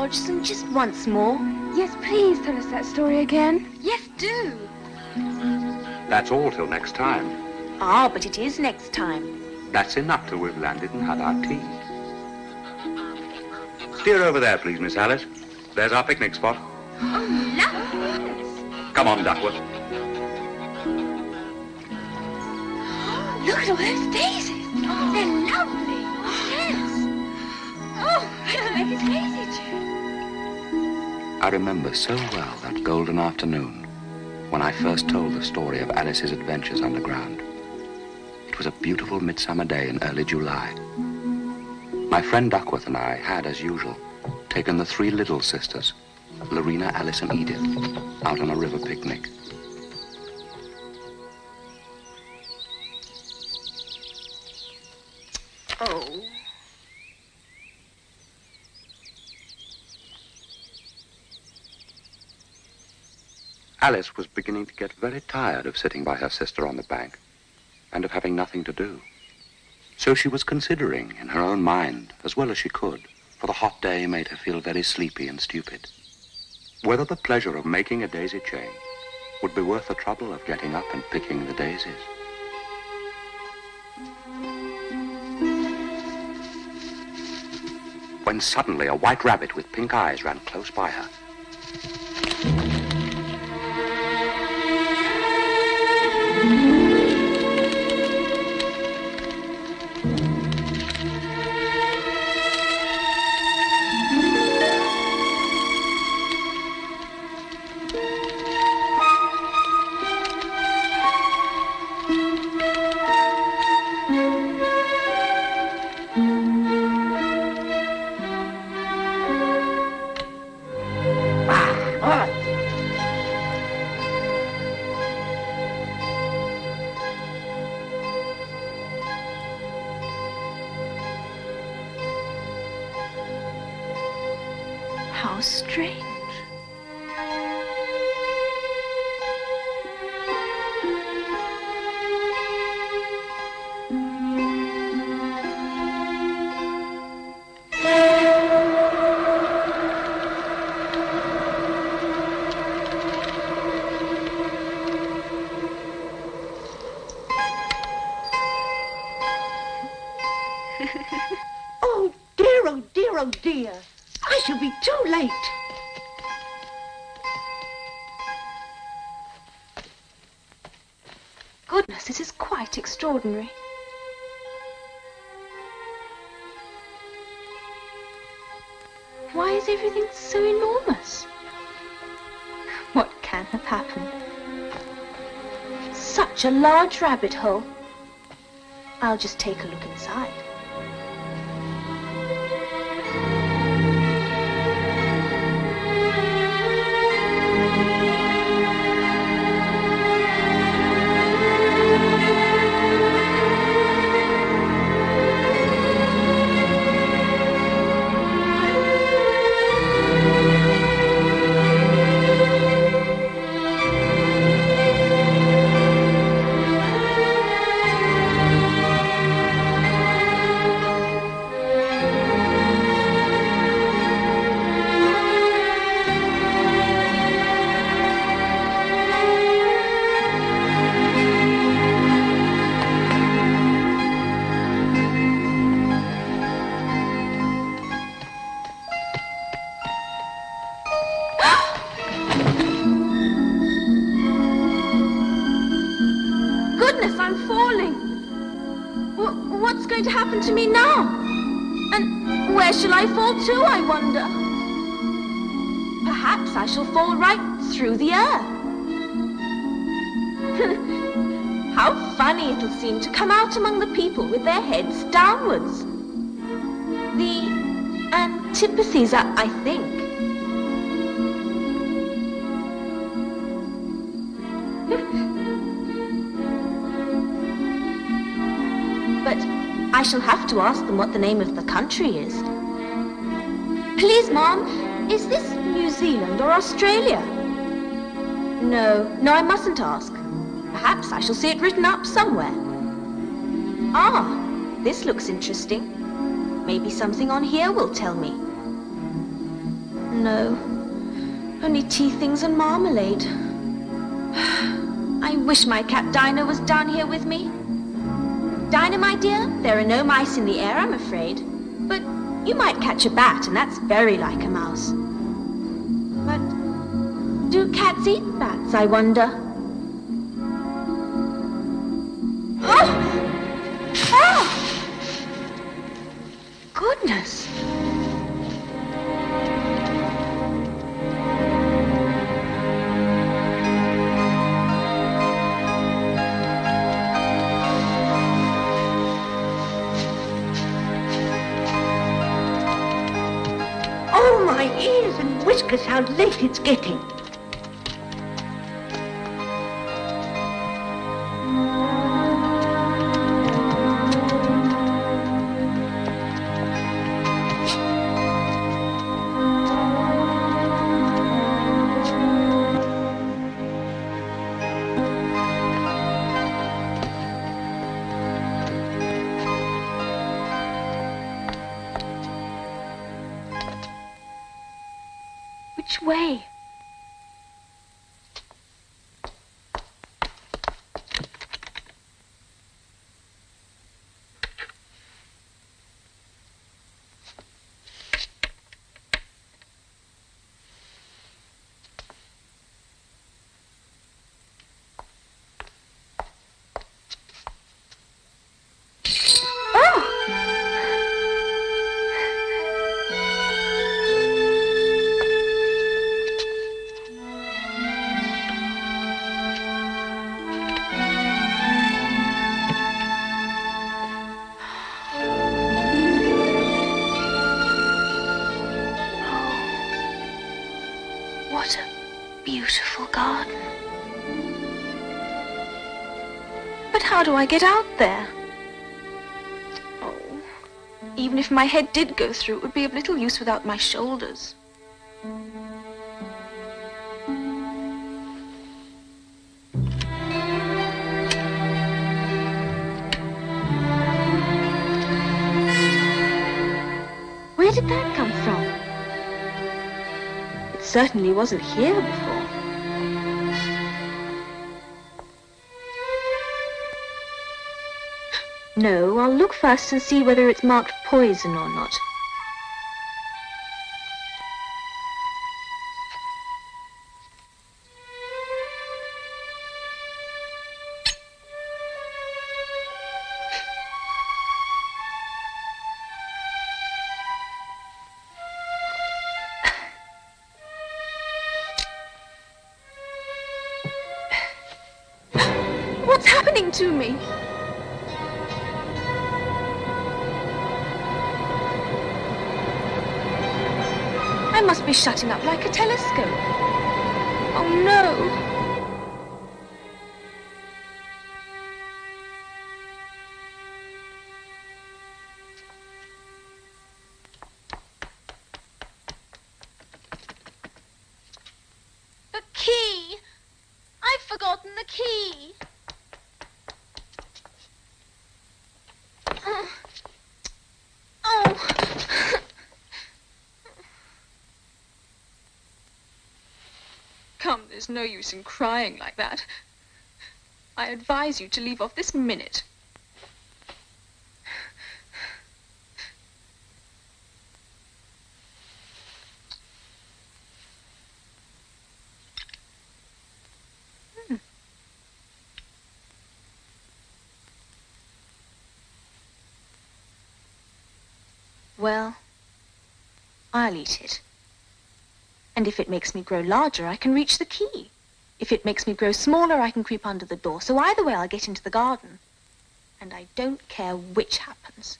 Dodgson, just once more. Yes, please tell us that story again. Yes, do. That's all till next time. Ah, but it is next time. That's enough till we've landed and had our tea. Steer over there, please, Miss Alice. There's our picnic spot. Oh, lovely. Come on, Duckworth. Look at all those daisies. Oh, they're lovely. Yes. Oh, I can make a daisy chain. I remember so well that golden afternoon when I first told the story of Alice's adventures underground. It was a beautiful midsummer day in early July. My friend Duckworth and I had, as usual, taken the three little sisters, Lorena, Alice, and Edith, out on a river picnic. Oh. Alice was beginning to get very tired of sitting by her sister on the bank and of having nothing to do. So she was considering in her own mind, as well as she could, for the hot day made her feel very sleepy and stupid, whether the pleasure of making a daisy chain would be worth the trouble of getting up and picking the daisies. When suddenly a white rabbit with pink eyes ran close by her. How strange. Oh, dear, oh, dear, oh, dear. I shall be too late. Goodness, this is quite extraordinary. Why is everything so enormous? What can have happened? Such a large rabbit hole. I'll just take a look inside. I'm falling. What's going to happen to me now? And where shall I fall to, I wonder? Perhaps I shall fall right through the earth. How funny it'll seem to come out among the people with their heads downwards. The antipathies, I think. But I shall have to ask them what the name of the country is. Please, Mom, is this New Zealand or Australia? No, I mustn't ask. Perhaps I shall see it written up somewhere. Ah, this looks interesting. Maybe something on here will tell me. no. Only tea things and marmalade. I wish my cat Dinah was down here with me. Dinah, my dear, there are no mice in the air, I'm afraid. But you might catch a bat, and that's very like a mouse. But do cats eat bats, I wonder? Oh! Oh! Goodness! Oh, my ears and whiskers, how late it's getting. Which way? What a beautiful garden. But how do I get out there? Oh, even if my head did go through, it would be of little use without my shoulders. Where did that come from? It certainly wasn't here before. No, I'll look first and see whether it's marked poison or not. What's happening to me? I must be shutting up like a telescope. Oh no! The key! I've forgotten the key! Oh! Come, there's no use in crying like that. I advise you to leave off this minute. Well, I'll eat it. And if it makes me grow larger, I can reach the key. If it makes me grow smaller, I can creep under the door. So either way, I'll get into the garden. And I don't care which happens.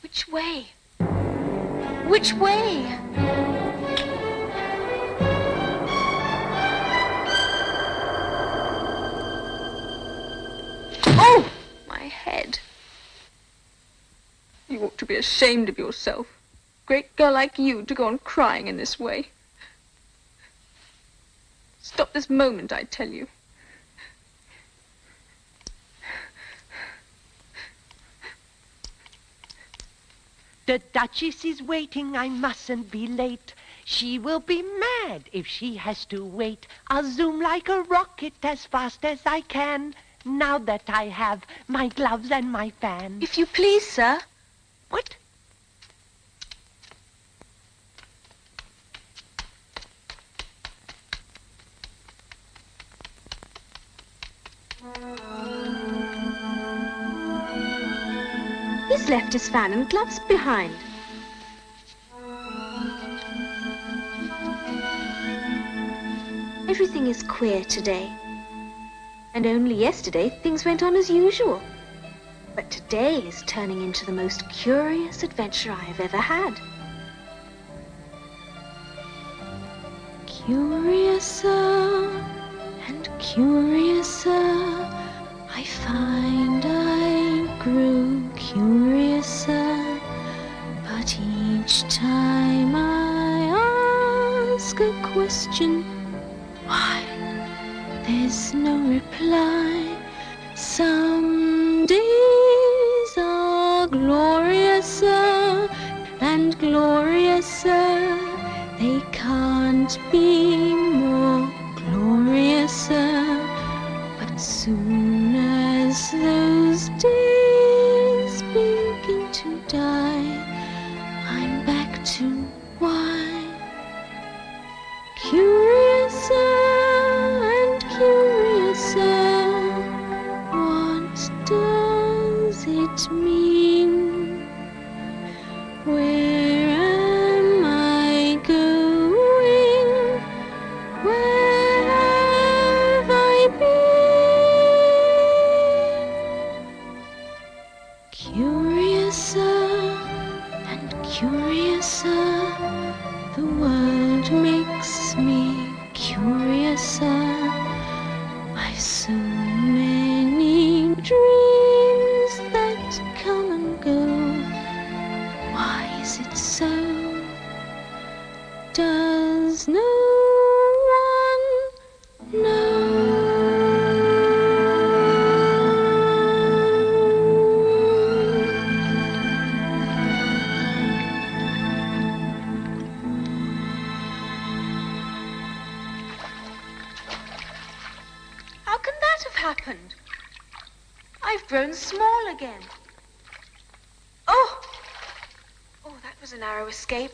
Which way? Which way? Oh! My head. You ought to be ashamed of yourself. Great girl like you to go on crying in this way. Stop this moment, I tell you. The Duchess is waiting, I mustn't be late. She will be mad if she has to wait. I'll zoom like a rocket as fast as I can, now that I have my gloves and my fan. If you please, sir. What? He's left his fan and gloves behind. Everything is queer today. And only yesterday things went on as usual. But today is turning into the most curious adventure I have ever had. Curiouser and curiouser, I find I grew curiouser, but each time I ask a question, why, there's no reply. Some days are gloriouser and gloriouser, they can't be more gloriouser. But soon as those days begin to die, I'm back to why. Curiouser and curiouser, what does it mean? Where am I going? Where have I been? Curiouser and curiouser, the world makes me curiouser. I've so many dreams that come and go. Why is it so? Does no one know? How can that have happened? I've grown small again. Oh! Oh, that was a narrow escape.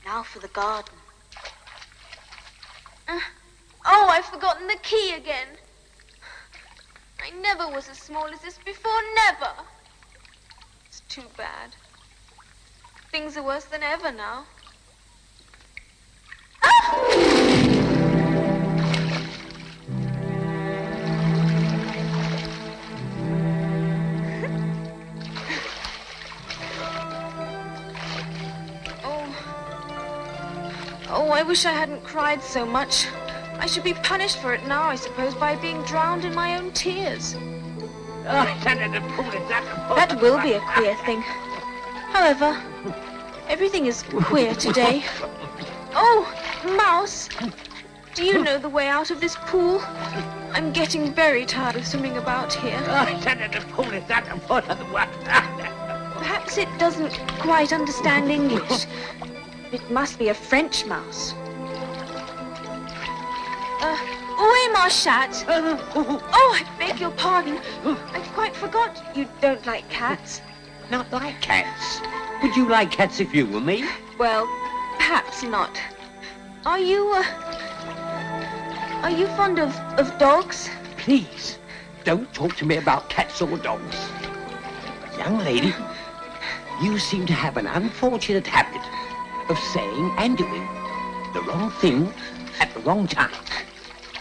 Now for the garden. Oh, I've forgotten the key again. I never was as small as this before, never. It's too bad. Things are worse than ever now. Oh, I wish I hadn't cried so much. I should be punished for it now, I suppose, by being drowned in my own tears. That will be a queer thing. However, everything is queer today. Oh, Mouse, do you know the way out of this pool? I'm getting very tired of swimming about here. Perhaps it doesn't quite understand English. It must be a French mouse. Oui, ma chatte. Oh, I beg your pardon. I quite forgot you don't like cats. Not like cats? Would you like cats if you were me? Well, perhaps not. Are you fond of dogs? Please, don't talk to me about cats or dogs. Young lady, you seem to have an unfortunate habit of saying and doing the wrong thing at the wrong time.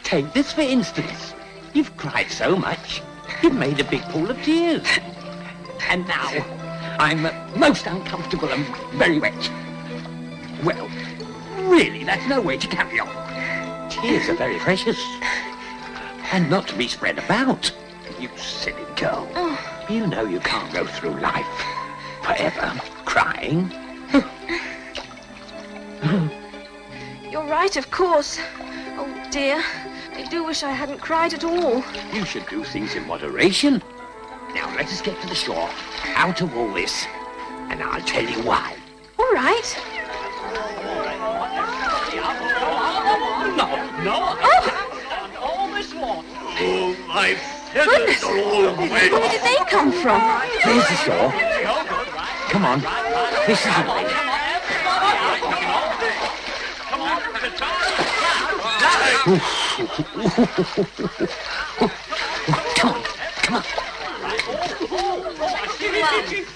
Take this for instance. You've cried so much, you've made a big pool of tears. And now, I'm most uncomfortable and very wet. Well, really, that's no way to carry on. Tears are very precious. And not to be spread about. You silly girl. You know you can't go through life forever crying. You're right, of course. Oh, dear. I do wish I hadn't cried at all. You should do things in moderation. Now let us get to the shore, out of all this, and I'll tell you why. All right. No. All this water. Oh, my Goodness. Where did they come from? There's the shore. Come on. This is the way. Come on.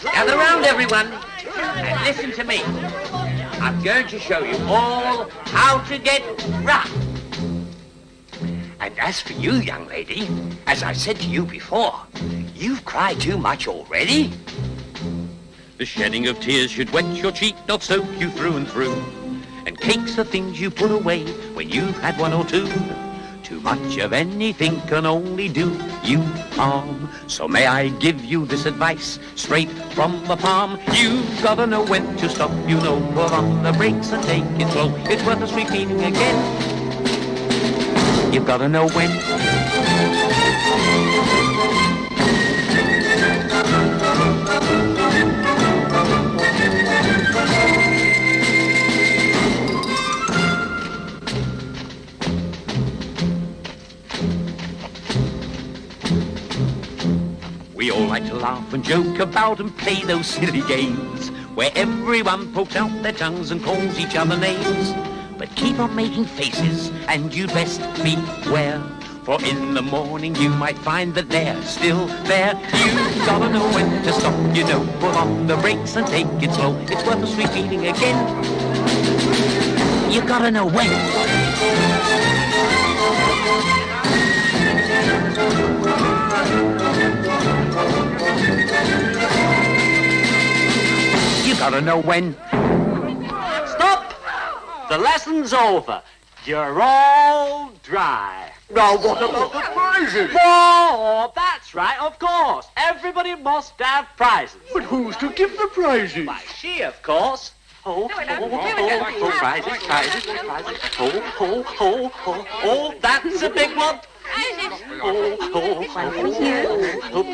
Gather round, everyone, and listen to me. I'm going to show you all how to get rough. And as for you, young lady, as I said to you before, you've cried too much already. The shedding of tears should wet your cheek, not soak you through and through. And cakes are things you put away when you've had one or two. Too much of anything can only do you harm. So may I give you this advice, straight from the palm. You've gotta know when to stop, you know, put on the brakes and take it slow. It's worth us repeating again. You've gotta know when. We all like to laugh and joke about and play those silly games where everyone pokes out their tongues and calls each other names. But keep on making faces and you'd best beware, for in the morning you might find that they're still there. You've gotta know when to stop, you know, put on the brakes and take it slow. It's worth us repeating again. You gotta know when. You gotta know when. Stop! The lesson's over. You're all dry. Now, what about the prizes? Oh, that's right, of course. Everybody must have prizes. But who's to give the prizes? Why, she, of course. Prizes. Oh, that's a big one.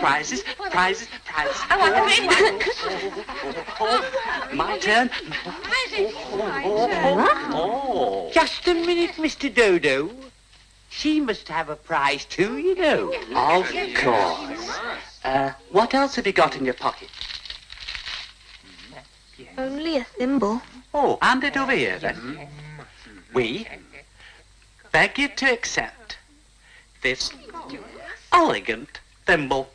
Prizes. I want the big one. My turn. Just a minute, Mr. Dodo. She must have a prize too, you know. Of course. What else have you got in your pocket? Only a thimble. Oh, hand it over here, then. We beg you to accept this elegant thimble.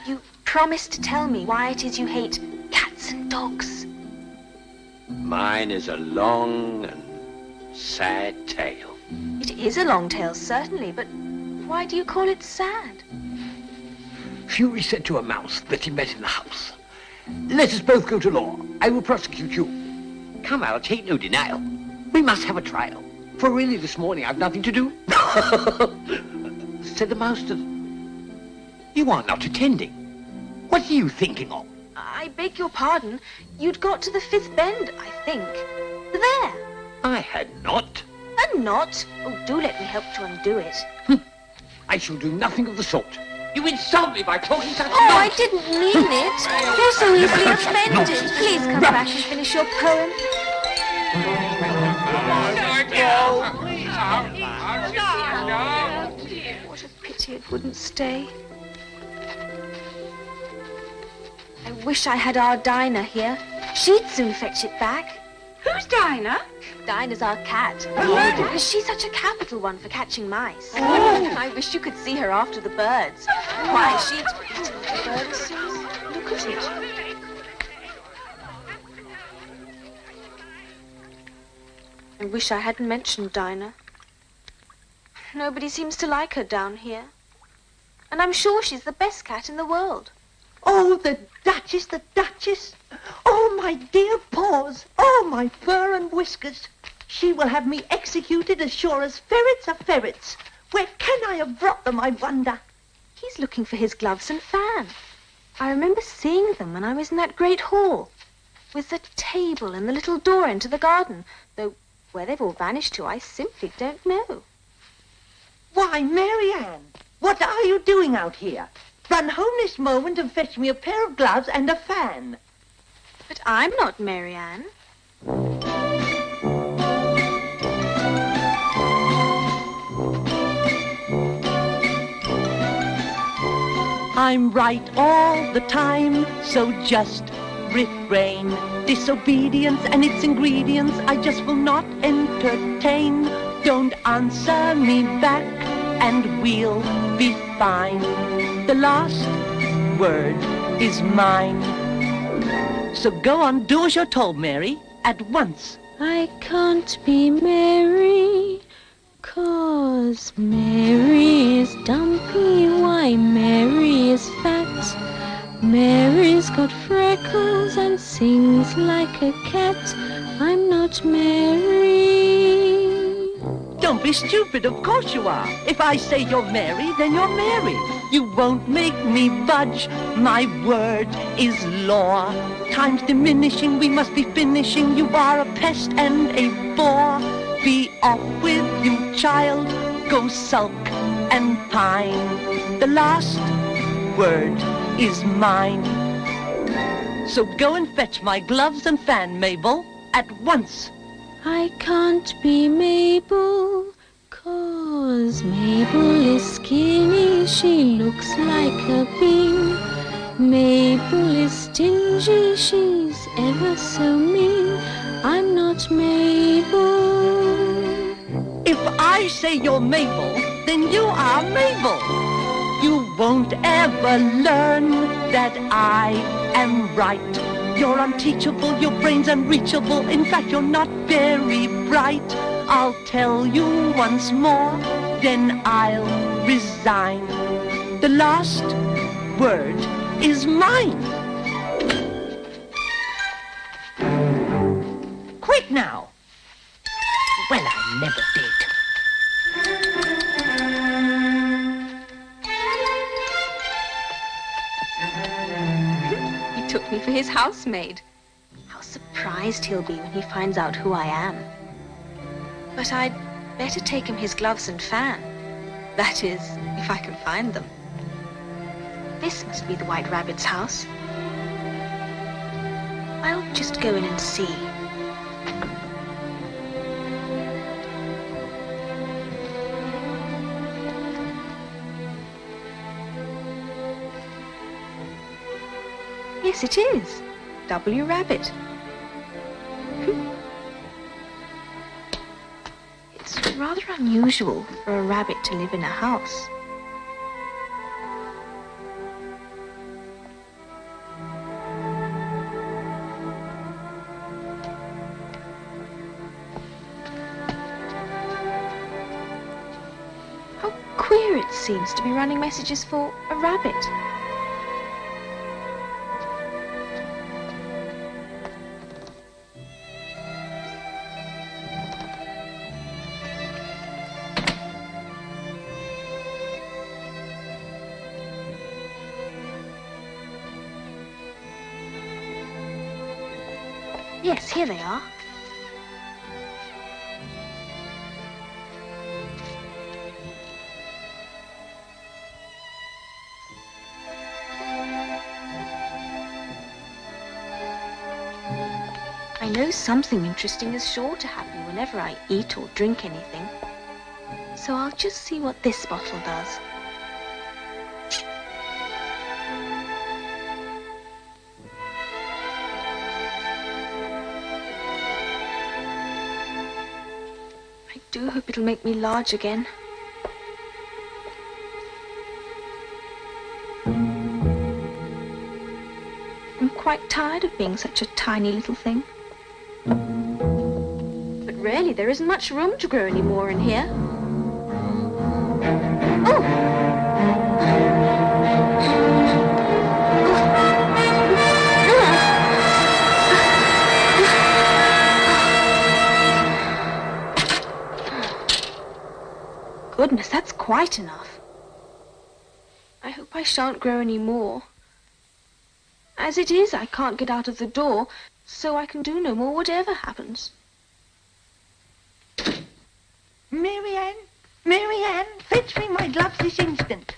You promised to tell me why it is you hate cats and dogs. Mine is a long and sad tale. It is a long tale, certainly, but why do you call it sad? Fury said to a mouse that he met in the house, "Let us both go to law. I will prosecute you." Come, I'll take no denial. We must have a trial. For really this morning I've nothing to do. Said the mouse to "You are not attending. What are you thinking of?" I beg your pardon. You'd got to the fifth bend, I think. There. I had not. A knot? Oh, do let me help to undo it. I shall do nothing of the sort. You insult me by talking such Oh, I nonsense. didn't mean it. You're so easily offended. Please come back and finish your poem. What a pity it wouldn't stay. I wish I had our Dinah here. She'd soon fetch it back. Who's Dinah? Dinah's our cat. She's such a capital one for catching mice. I wish you could see her after the birds. Why, she'd eat the birds. Look at it. I wish I hadn't mentioned Dinah. Nobody seems to like her down here. And I'm sure she's the best cat in the world. Oh, the Duchess, the Duchess. Oh, my dear paws. Oh, my fur and whiskers. She will have me executed as sure as ferrets are ferrets. Where can I have brought them, I wonder? He's looking for his gloves and fan. I remember seeing them when I was in that great hall. with the table and the little door into the garden, though where they've all vanished to, I simply don't know. Why, Marianne, what are you doing out here? Run home this moment and fetch me a pair of gloves and a fan. But I'm not Marianne. I'm right all the time, so just refrain. Disobedience and its ingredients I just will not entertain. Don't answer me back and we'll be fine. The last word is mine. So go on, do as you're told, Mary, at once. I can't be Mary, 'cause Mary is dumpy. Why, Mary is fat. Mary's got freckles and sings like a cat. I'm not Mary. Don't be stupid, of course you are. If I say you're Mary, then you're Mary. You won't make me budge, my word is law. Time's diminishing, we must be finishing. You are a pest and a bore. Be off with you, child, go sulk and pine. The last word is mine. So go and fetch my gloves and fan, Mabel, at once. I can't be Mabel, 'cause Mabel is skinny. She looks like a bean. Mabel is stingy. She's ever so mean. I'm not Mabel. If I say you're Mabel, then you are Mabel. You won't ever learn that I am right. You're unteachable, your brain's unreachable. In fact, you're not very bright. I'll tell you once more, then I'll resign. The last word is mine. Quick now. Well, I never did. He took me for his housemaid. How surprised he'll be when he finds out who I am. But I'd better take him his gloves and fan. That is, if I can find them. This must be the White Rabbit's house. I'll just go in and see. Yes, it is. W. Rabbit. It's rather unusual for a rabbit to live in a house. How queer it seems to be running messages for a rabbit. Yes, here they are. I know something interesting is sure to happen whenever I eat or drink anything. So I'll just see what this bottle does. I do hope it'll make me large again. I'm quite tired of being such a tiny little thing. But really, there isn't much room to grow anymore in here. Oh! Goodness, that's quite enough. I hope I shan't grow any more. As it is, I can't get out of the door, so I can do no more whatever happens. Marianne, fetch me my gloves this instant.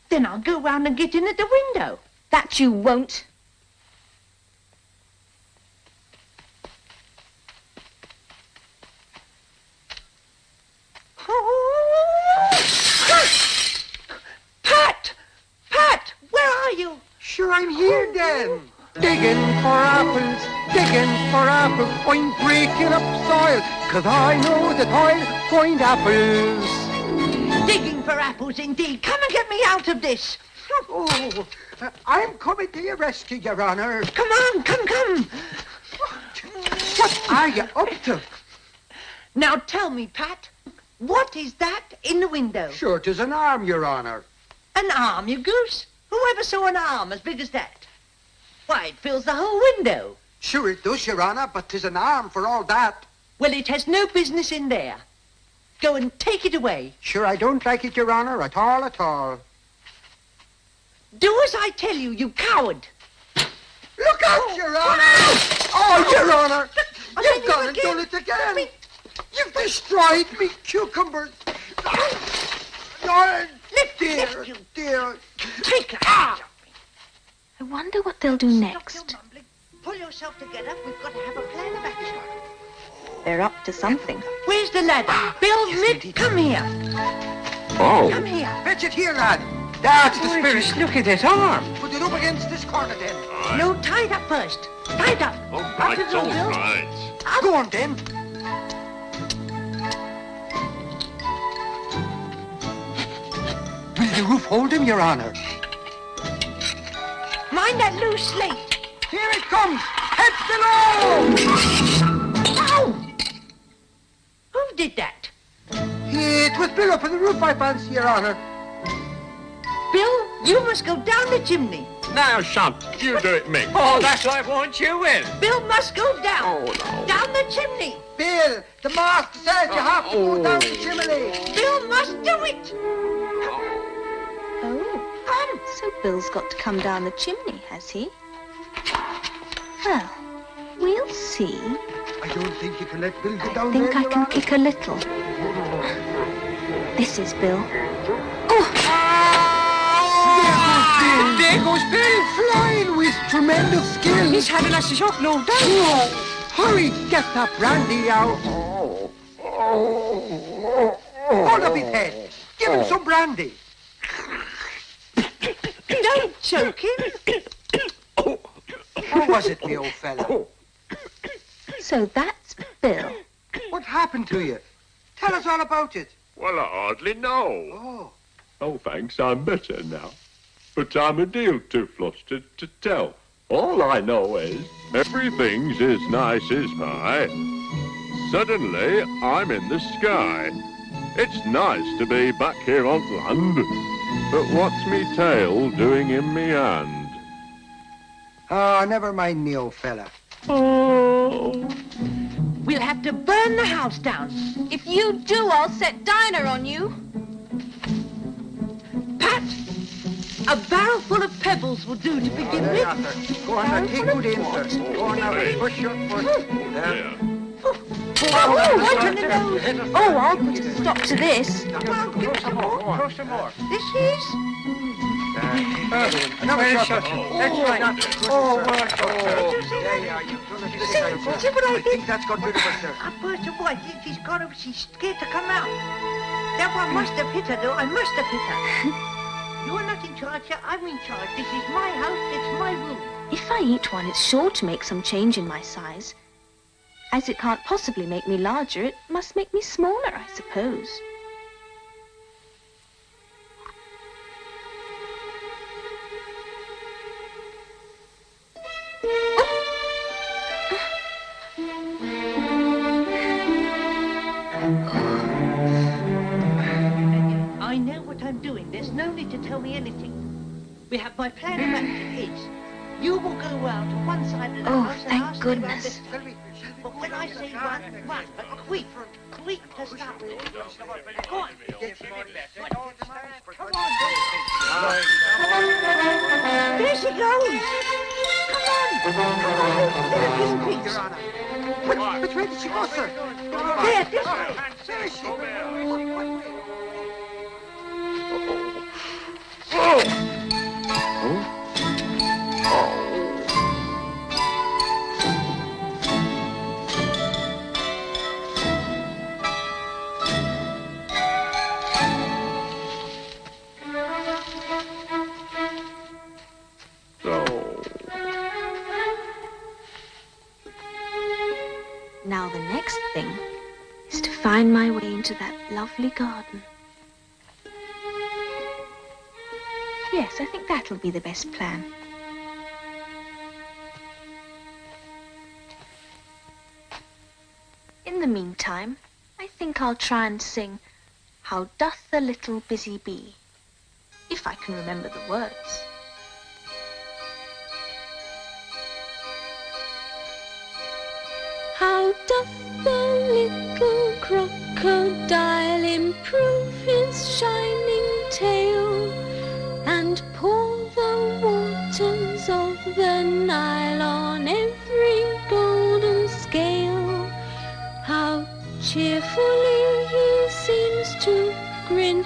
Then I'll go round and get in at the window. That you won't. Pat, where are you? Sure, I'm here then. Digging for apples, I'm breaking up soil, 'cause I know that I'll find apples. Digging for apples, indeed. Come and get me out of this. Oh, I'm coming to your rescue, Your Honour. Come on, come. What are you up to? Now tell me, Pat, what is that in the window? Sure, 'tis an arm, Your Honour. An arm, you goose? Who ever saw an arm as big as that? Why, it fills the whole window. Sure it does, Your Honour, but 'tis an arm for all that. Well, it has no business in there. Go and take it away. Sure, I don't like it, Your Honour, at all. Do as I tell you, you coward. Look out, Your Honour! Oh, Your Honour! I'll You've tell you gone and again. done it again! You've destroyed me cucumbers! Oh, dear, dear. Take it out. I wonder what they'll do next. Stop your mumbling. Pull yourself together. We've got to have a plan of action. They're up to something. Where's the ladder? Bill, Mick, come here. Oh. Come here. Fetch it here, lad. That's the spirit. Just look at that arm. Put it up against this corner, then. No, tie it up first. Tie it up. All Up right, you go, all Bill. right. Go on, then. Will the roof hold him, Your Honour? Mind that loose slate. Here it comes! Head below! Ow! Who did that? It was Bill up on the roof, I fancy, Your Honour. Bill, you must go down the chimney. Now, shan't you do it, Mick? Oh, that's what I want you with. Bill must go down. Oh, no. Down the chimney. Bill, the master says you have to go down the chimney. Bill must do it. Oh, so Bill's got to come down the chimney, has he? Well, we'll see. I don't think you can let Bill go I down think there, I Your can Honour. kick a little. This is Bill. There goes Bill, flying with tremendous skill. He's having us a shock, no doubt. Oh, hurry, get that brandy out. Hold up his head. Give him some brandy. Don't choke him. How was it, me old fella? So that's Bill. What happened to you? Tell us all about it. Well, I hardly know. Oh, Oh, thanks, I'm better now. But I'm a deal too flustered to tell. All I know is everything's as nice as pie. Suddenly, I'm in the sky. It's nice to be back here on land. But what's me tail doing in me hand? oh, never mind me old fella. Oh. We'll have to burn the house down. If you do, I'll set Dinah on you. Pat, a barrel full of pebbles will do to begin There you are, with. sir. Go on now, take good aim, sir. Go on now, push your foot. There. Yeah. Oh, right in the nose. Oh, I'll put a stop to this. Well, give some more. Throw some more. This is... Another shot. That's right. Oh, well, there you are. You've done it this time, sir. See what I I think that's got rid of her, sir. A person what? She's got up. She's scared to come out. That one must have hit her, though. I must have hit her. You're not in charge, sir. I'm in charge. This is my house. It's my room. If I eat one, it's sure to make some change in my size. As it can't possibly make me larger, it must make me smaller, I suppose. I know what I'm doing. There's no need to tell me anything. We have my plan of action is You will go to one side of the Oh, house. and thank I'll stay round goodness. this. But when I say run, run. But quick to start with. Go on. Come on. There she goes. Come on. There, Peace. Your Honor. Which way did she go, sir? There, this way. There she goes. Now the next thing is to find my way into that lovely garden. Yes, I think that'll be the best plan. In the meantime, I think I'll try and sing How Doth the Little Busy Bee, if I can remember the words. How doth the little crocodile improve his shining tail and pour the waters of the Nile on every golden scale? How cheerfully he seems to grin,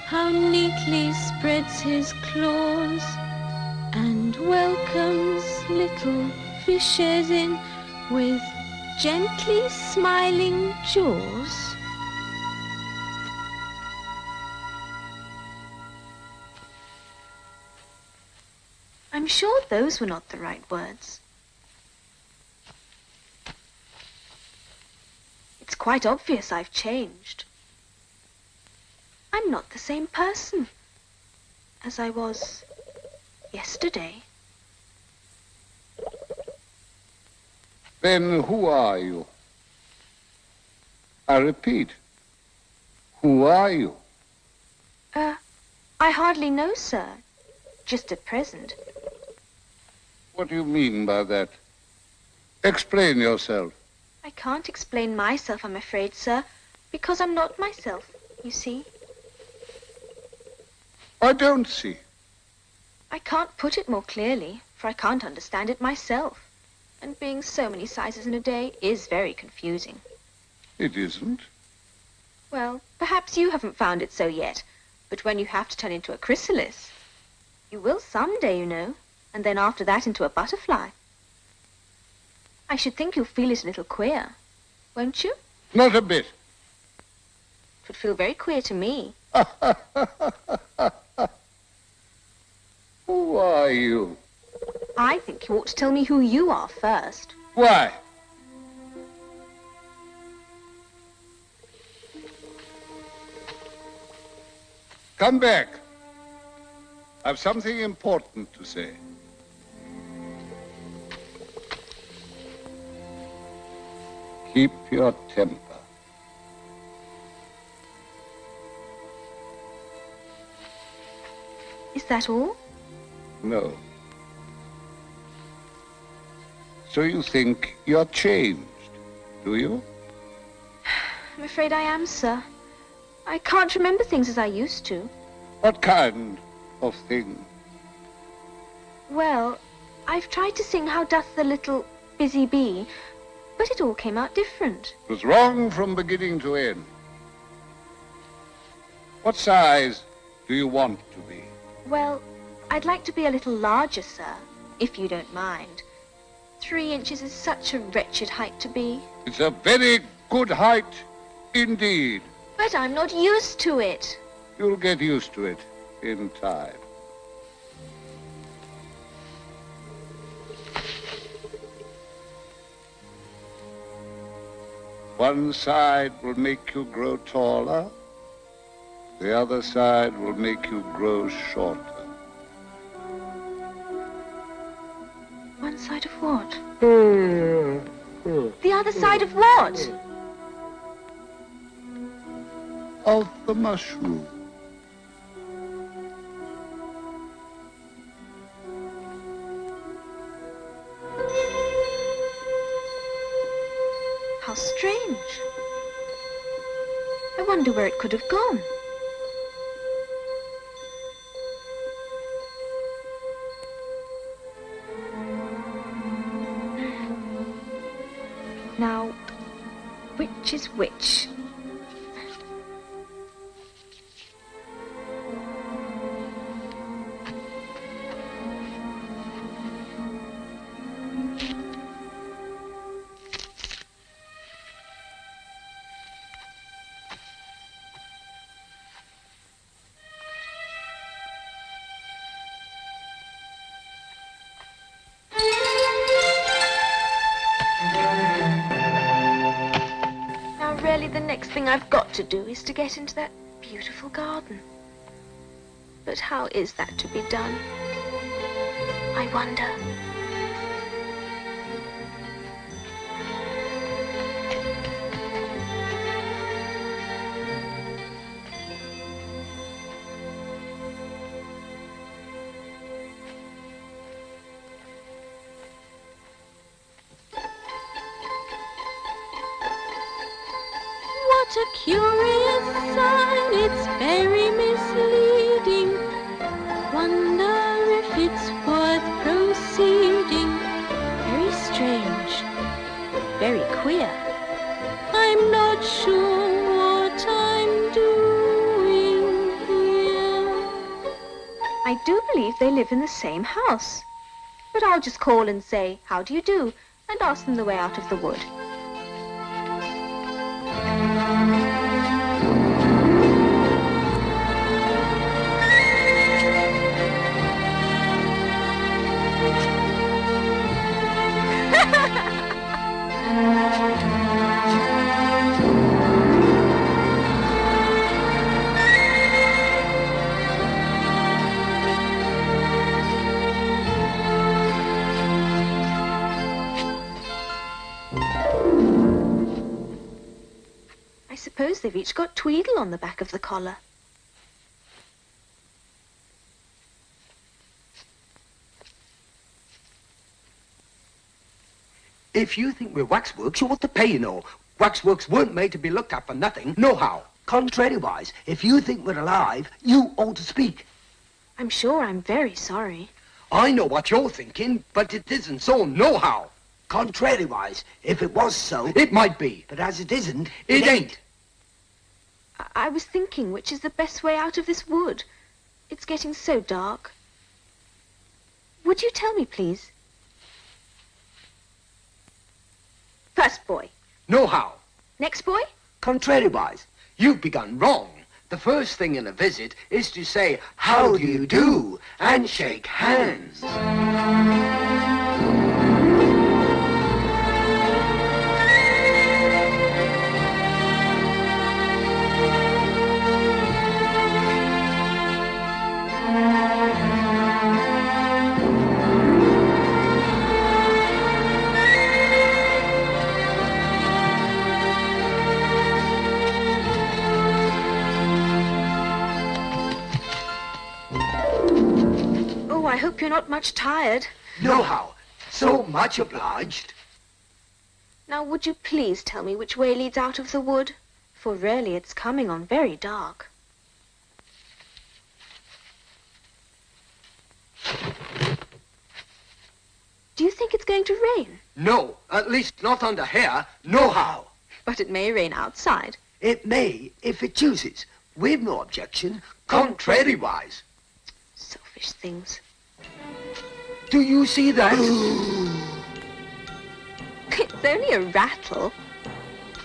how neatly spreads his claws and welcomes little fishes in with gently smiling jaws. I'm sure those were not the right words. It's quite obvious I've changed. I'm not the same person as I was yesterday. Then who are you? I repeat, who are you? I hardly know, sir. Just at present. What do you mean by that? Explain yourself. I can't explain myself, I'm afraid, sir, because I'm not myself, you see. I don't see. I can't put it more clearly, for I can't understand it myself. And being so many sizes in a day is very confusing. It isn't. Well, perhaps you haven't found it so yet, but when you have to turn into a chrysalis, you will someday, you know, and then after that into a butterfly. I should think you'll feel it a little queer, won't you? Not a bit. It would feel very queer to me. Who are you? I think you ought to tell me who you are first. Why? Come back. I've something important to say. Keep your temper. Is that all? No. So you think you're changed, do you? I'm afraid I am, sir. I can't remember things as I used to. What kind of thing? Well, I've tried to sing How Doth the Little Busy Bee, but it all came out different. It was wrong from beginning to end. What size do you want to be? Well, I'd like to be a little larger, sir, if you don't mind. 3 inches is such a wretched height to be. It's a very good height indeed. But I'm not used to it. You'll get used to it in time. One side will make you grow taller. The other side will make you grow shorter. One side of what? The other side of what? Of the mushroom. How strange. I wonder where it could have gone. Now, which is which? Really, the next thing I've got to do is to get into that beautiful garden. But how is that to be done? I wonder. What a curious sign, it's very misleading. Wonder if it's worth proceeding. Very strange. Very queer. I'm not sure what I'm doing here. I do believe they live in the same house. But I'll just call and say, how do you do? And ask them the way out of the wood. I suppose they've each got Tweedle on the back of the collar. If you think we're waxworks, you ought to pay, you know. Waxworks weren't made to be looked at for nothing, nohow. Contrariwise, if you think we're alive, you ought to speak. I'm sure I'm very sorry. I know what you're thinking, but it isn't so, nohow. Contrariwise, if it was so, it might be. But as it isn't, it ain't. I was thinking which is the best way out of this wood. It's getting so dark. Would you tell me, please? First boy. Nohow. Next boy? Contrariwise, you've begun wrong. The first thing in a visit is to say, how do you do, and shake hands. I hope you're not much tired. Nohow. So much obliged. Now, would you please tell me which way leads out of the wood? For really, it's coming on very dark. Do you think it's going to rain? No, at least not under here. Nohow. But it may rain outside. It may, if it chooses. We've no objection, contrariwise. Selfish things. Do you see that? It's only a rattle.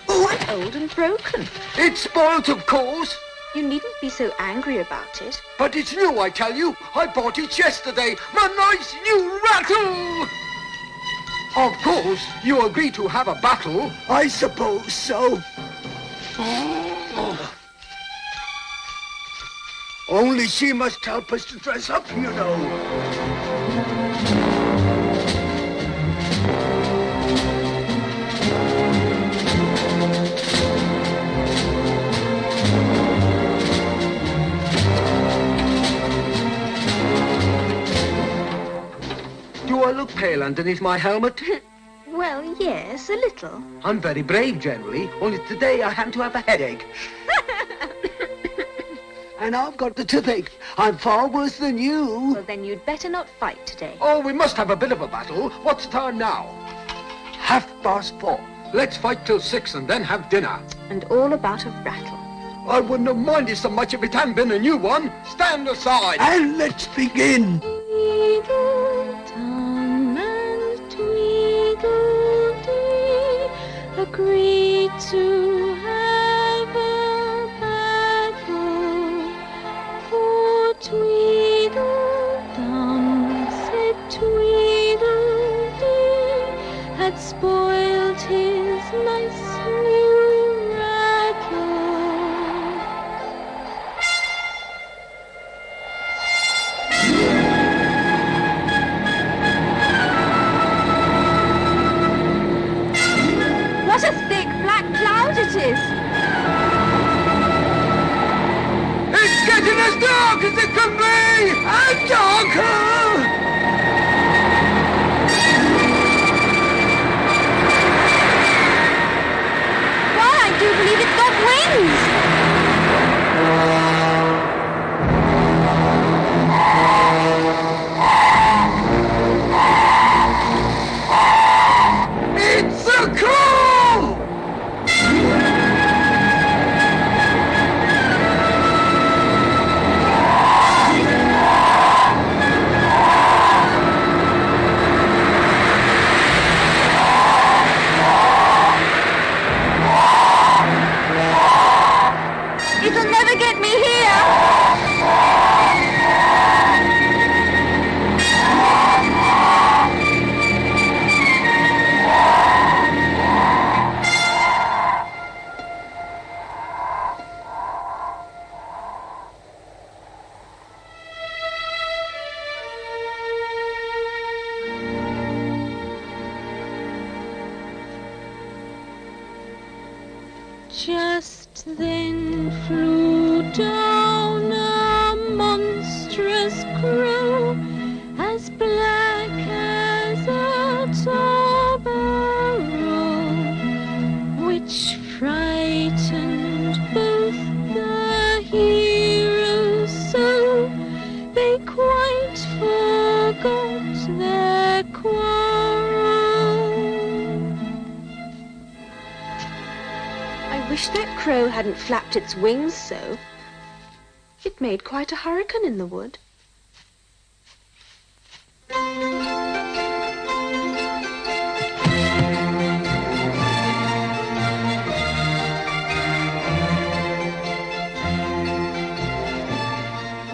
Quite old and broken. It's spoilt, of course. You needn't be so angry about it. But it's new, I tell you. I bought it yesterday. A nice new rattle! Of course, you agree to have a battle. I suppose so. Only she must help us to dress up, you know. Do I look pale underneath my helmet? Well, yes, a little. I'm very brave generally, only today I happen to have a headache. And I've got the toothache. I'm far worse than you. Well, then you'd better not fight today. Oh, we must have a bit of a battle. What's the time now? 4:30. Let's fight till 6 and then have dinner. And all about a rattle. I wouldn't have minded so much if it hadn't been a new one. Stand aside. And let's begin. Tweedledum and Tweedledee agreed to have a battle. For Tweedledum said Tweedledee had spoiled his nice new rattle. What a thick black cloud it is! It's getting as dark as it can be! And darker! Why, I do believe it's got wings! It's a crow! It'll never get me here! Just then flew down a monstrous crow, as black as a tar barrel, which frightened both the heroes so they quite forgot their quarrel. I wish that crow hadn't flapped its wings so. It made quite a hurricane in the wood.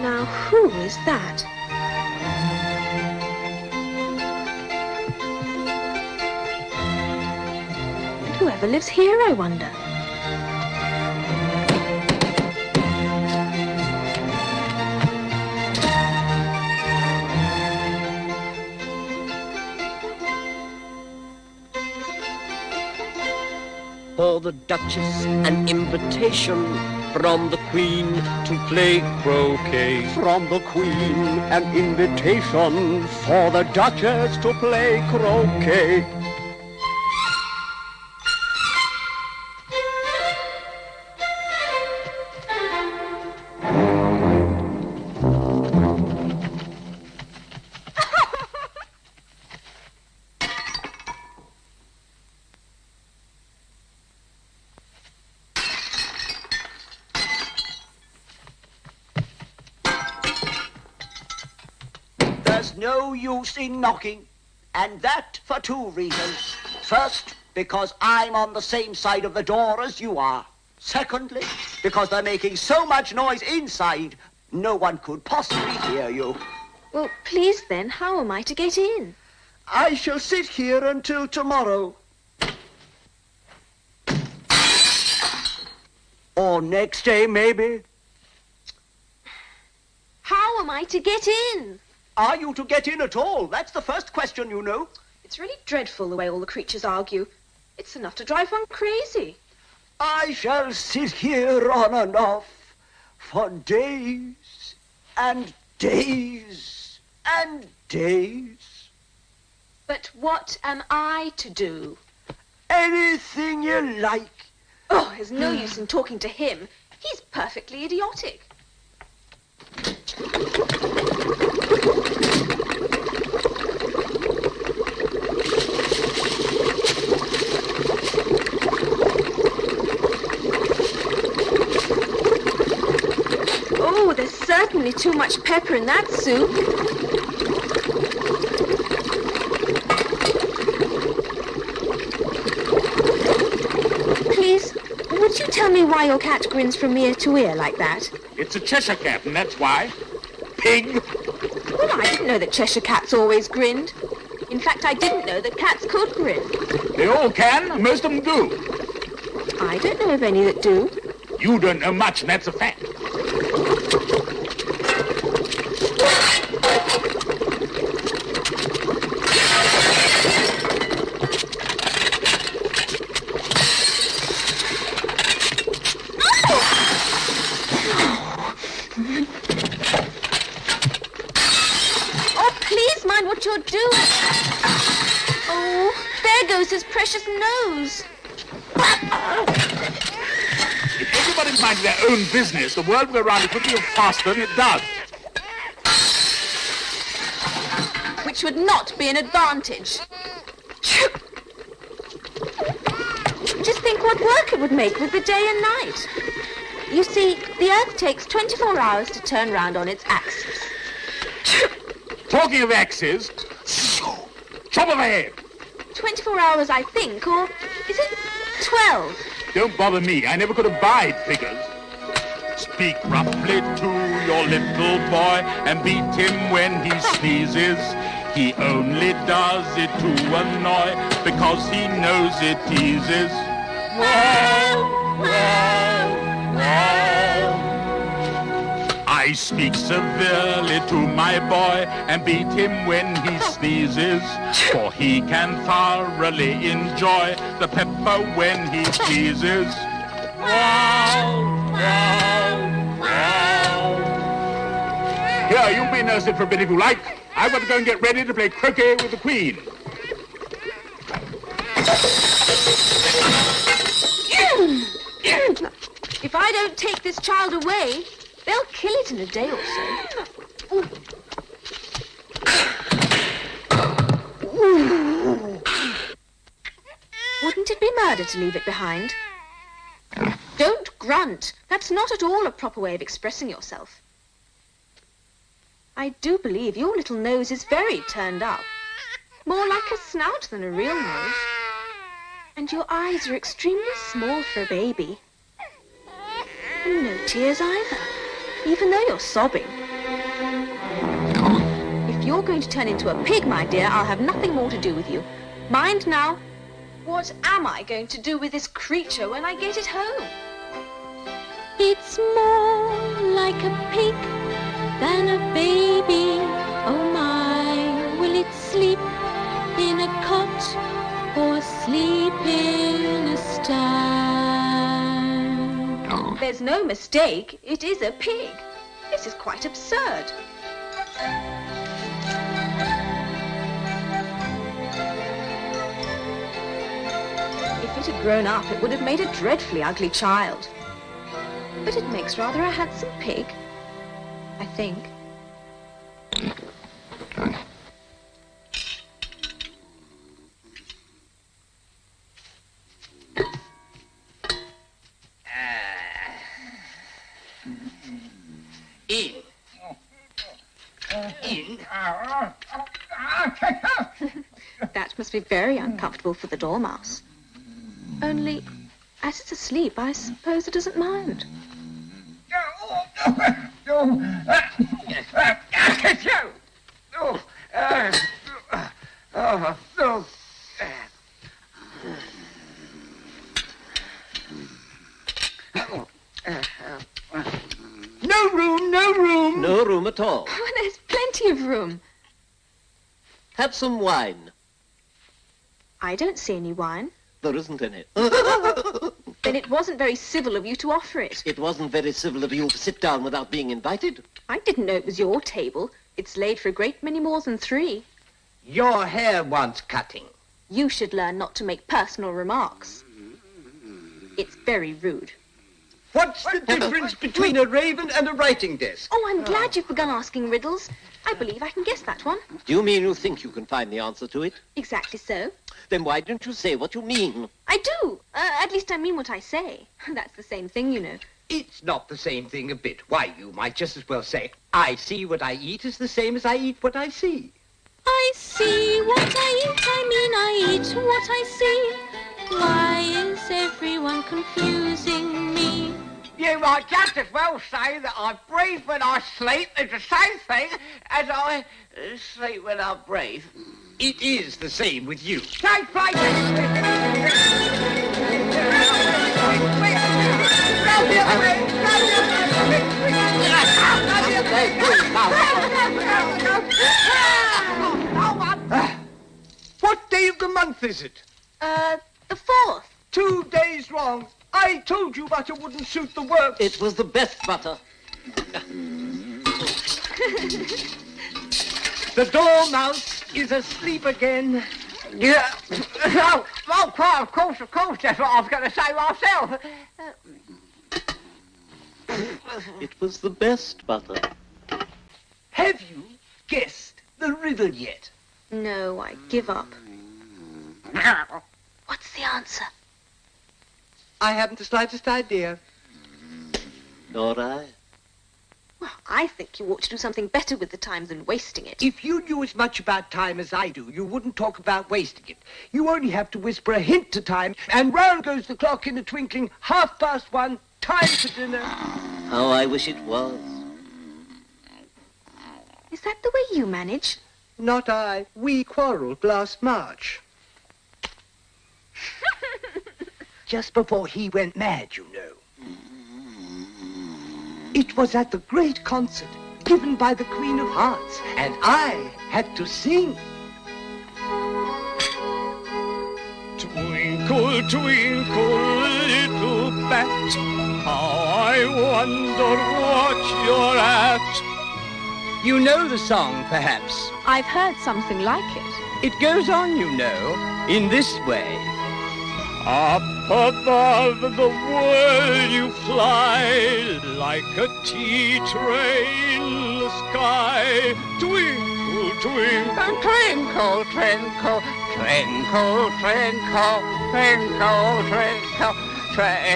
Now, who is that? And whoever lives here, I wonder. For the Duchess an invitation from the Queen to play croquet. From the Queen, an invitation for the Duchess to play croquet. There's no use in knocking, and that for two reasons. First, because I'm on the same side of the door as you are. Secondly, because they're making so much noise inside, no one could possibly hear you. Well, please then, how am I to get in? I shall sit here until tomorrow. Or next day, maybe. How am I to get in? Are you to get in at all? That's the first question, you know. It's really dreadful the way all the creatures argue. It's enough to drive one crazy. I shall sit here on and off for days and days and days. But what am I to do? Anything you like. Oh, there's no use in talking to him. He's perfectly idiotic. Oh, there's certainly too much pepper in that soup. Please, would you tell me why your cat grins from ear to ear like that? It's a Cheshire cat, and that's why. Pig! Well, I didn't know that Cheshire cats always grinned. In fact, I didn't know that cats could grin. They all can, and most of them do. I don't know of any that do. You don't know much, and that's a fact. What you're doing. Oh, there goes his precious nose. If everybody minded their own business, the world would go round a good deal faster than it does. Which would not be an advantage. Just think what work it would make with the day and night. You see, the Earth takes 24 hours to turn round on its axis. Talking of axes, chop of a head. 24 hours, I think, or is it 12? Don't bother me. I never could abide figures. Speak roughly to your little boy and beat him when he sneezes. He only does it to annoy because he knows it teases. Wow, wow, wow. I speak severely to my boy and beat him when he sneezes, for he can thoroughly enjoy the pepper when he pleases. Wow, wow, wow. Here, you may nurse it for a bit if you like. I've got to go and get ready to play croquet with the Queen. If I don't take this child away, they'll kill it in a day or so. Wouldn't it be murder to leave it behind? Don't grunt. That's not at all a proper way of expressing yourself. I do believe your little nose is very turned up. More like a snout than a real nose. And your eyes are extremely small for a baby. And no tears either, even though you're sobbing. If you're going to turn into a pig, my dear, I'll have nothing more to do with you. Mind now, what am I going to do with this creature when I get it home? It's more like a pig than a baby. Oh my, will it sleep in a cot or sleep in a stand? There's no mistake, it is a pig. This is quite absurd. If it had grown up, it would have made a dreadfully ugly child. But it makes rather a handsome pig, I think. In. In. That must be very uncomfortable for the dormouse. Only, as it's asleep, I suppose it doesn't mind. No room, no room. No room at all. Oh, there's plenty of room. Have some wine. I don't see any wine. There isn't any. Then it wasn't very civil of you to offer it. It wasn't very civil of you to sit down without being invited. I didn't know it was your table. It's laid for a great many more than 3. Your hair wants cutting. You should learn not to make personal remarks. It's very rude. What's the difference between a raven and a writing desk? Oh, I'm glad you've begun asking riddles. I believe I can guess that one. Do you mean you think you can find the answer to it? Exactly so. Then why don't you say what you mean? I do. At least I mean what I say. That's the same thing, you know. It's not the same thing a bit. Why, you might just as well say, I see what I eat is the same as I eat what I see. I see what I eat, I mean I eat what I see. Why is everyone confusing me? You might just as well say that I breathe when I sleep is the same thing as I sleep when I breathe. It is the same with you. Take place! What day of the month is it? The 4th. 2 days wrong. I told you butter wouldn't suit the works. It was the best butter. The dormouse is asleep again. Yeah. Oh, quite, of course, that's what I was going to say myself. It was the best butter. Have you guessed the riddle yet? No, I give up. What's the answer? I haven't the slightest idea. Nor I. Well, I think you ought to do something better with the time than wasting it. If you knew as much about time as I do, you wouldn't talk about wasting it. You only have to whisper a hint to time, and round goes the clock in a twinkling, 1:30, time for dinner. How I wish it was. Is that the way you manage? Not I. We quarrelled last March. Just before he went mad, you know. It was at the great concert given by the Queen of Hearts, and I had to sing. Twinkle, twinkle, little bat, how I wonder what you're at. You know the song, perhaps. I've heard something like it. It goes on, you know, in this way. Up above the world you fly, like a tea tray in the sky. Twinkle, twinkle, Twinkle, twinkle, twinkle, twinkle, twinkle, twinkle, twinkle, twinkle.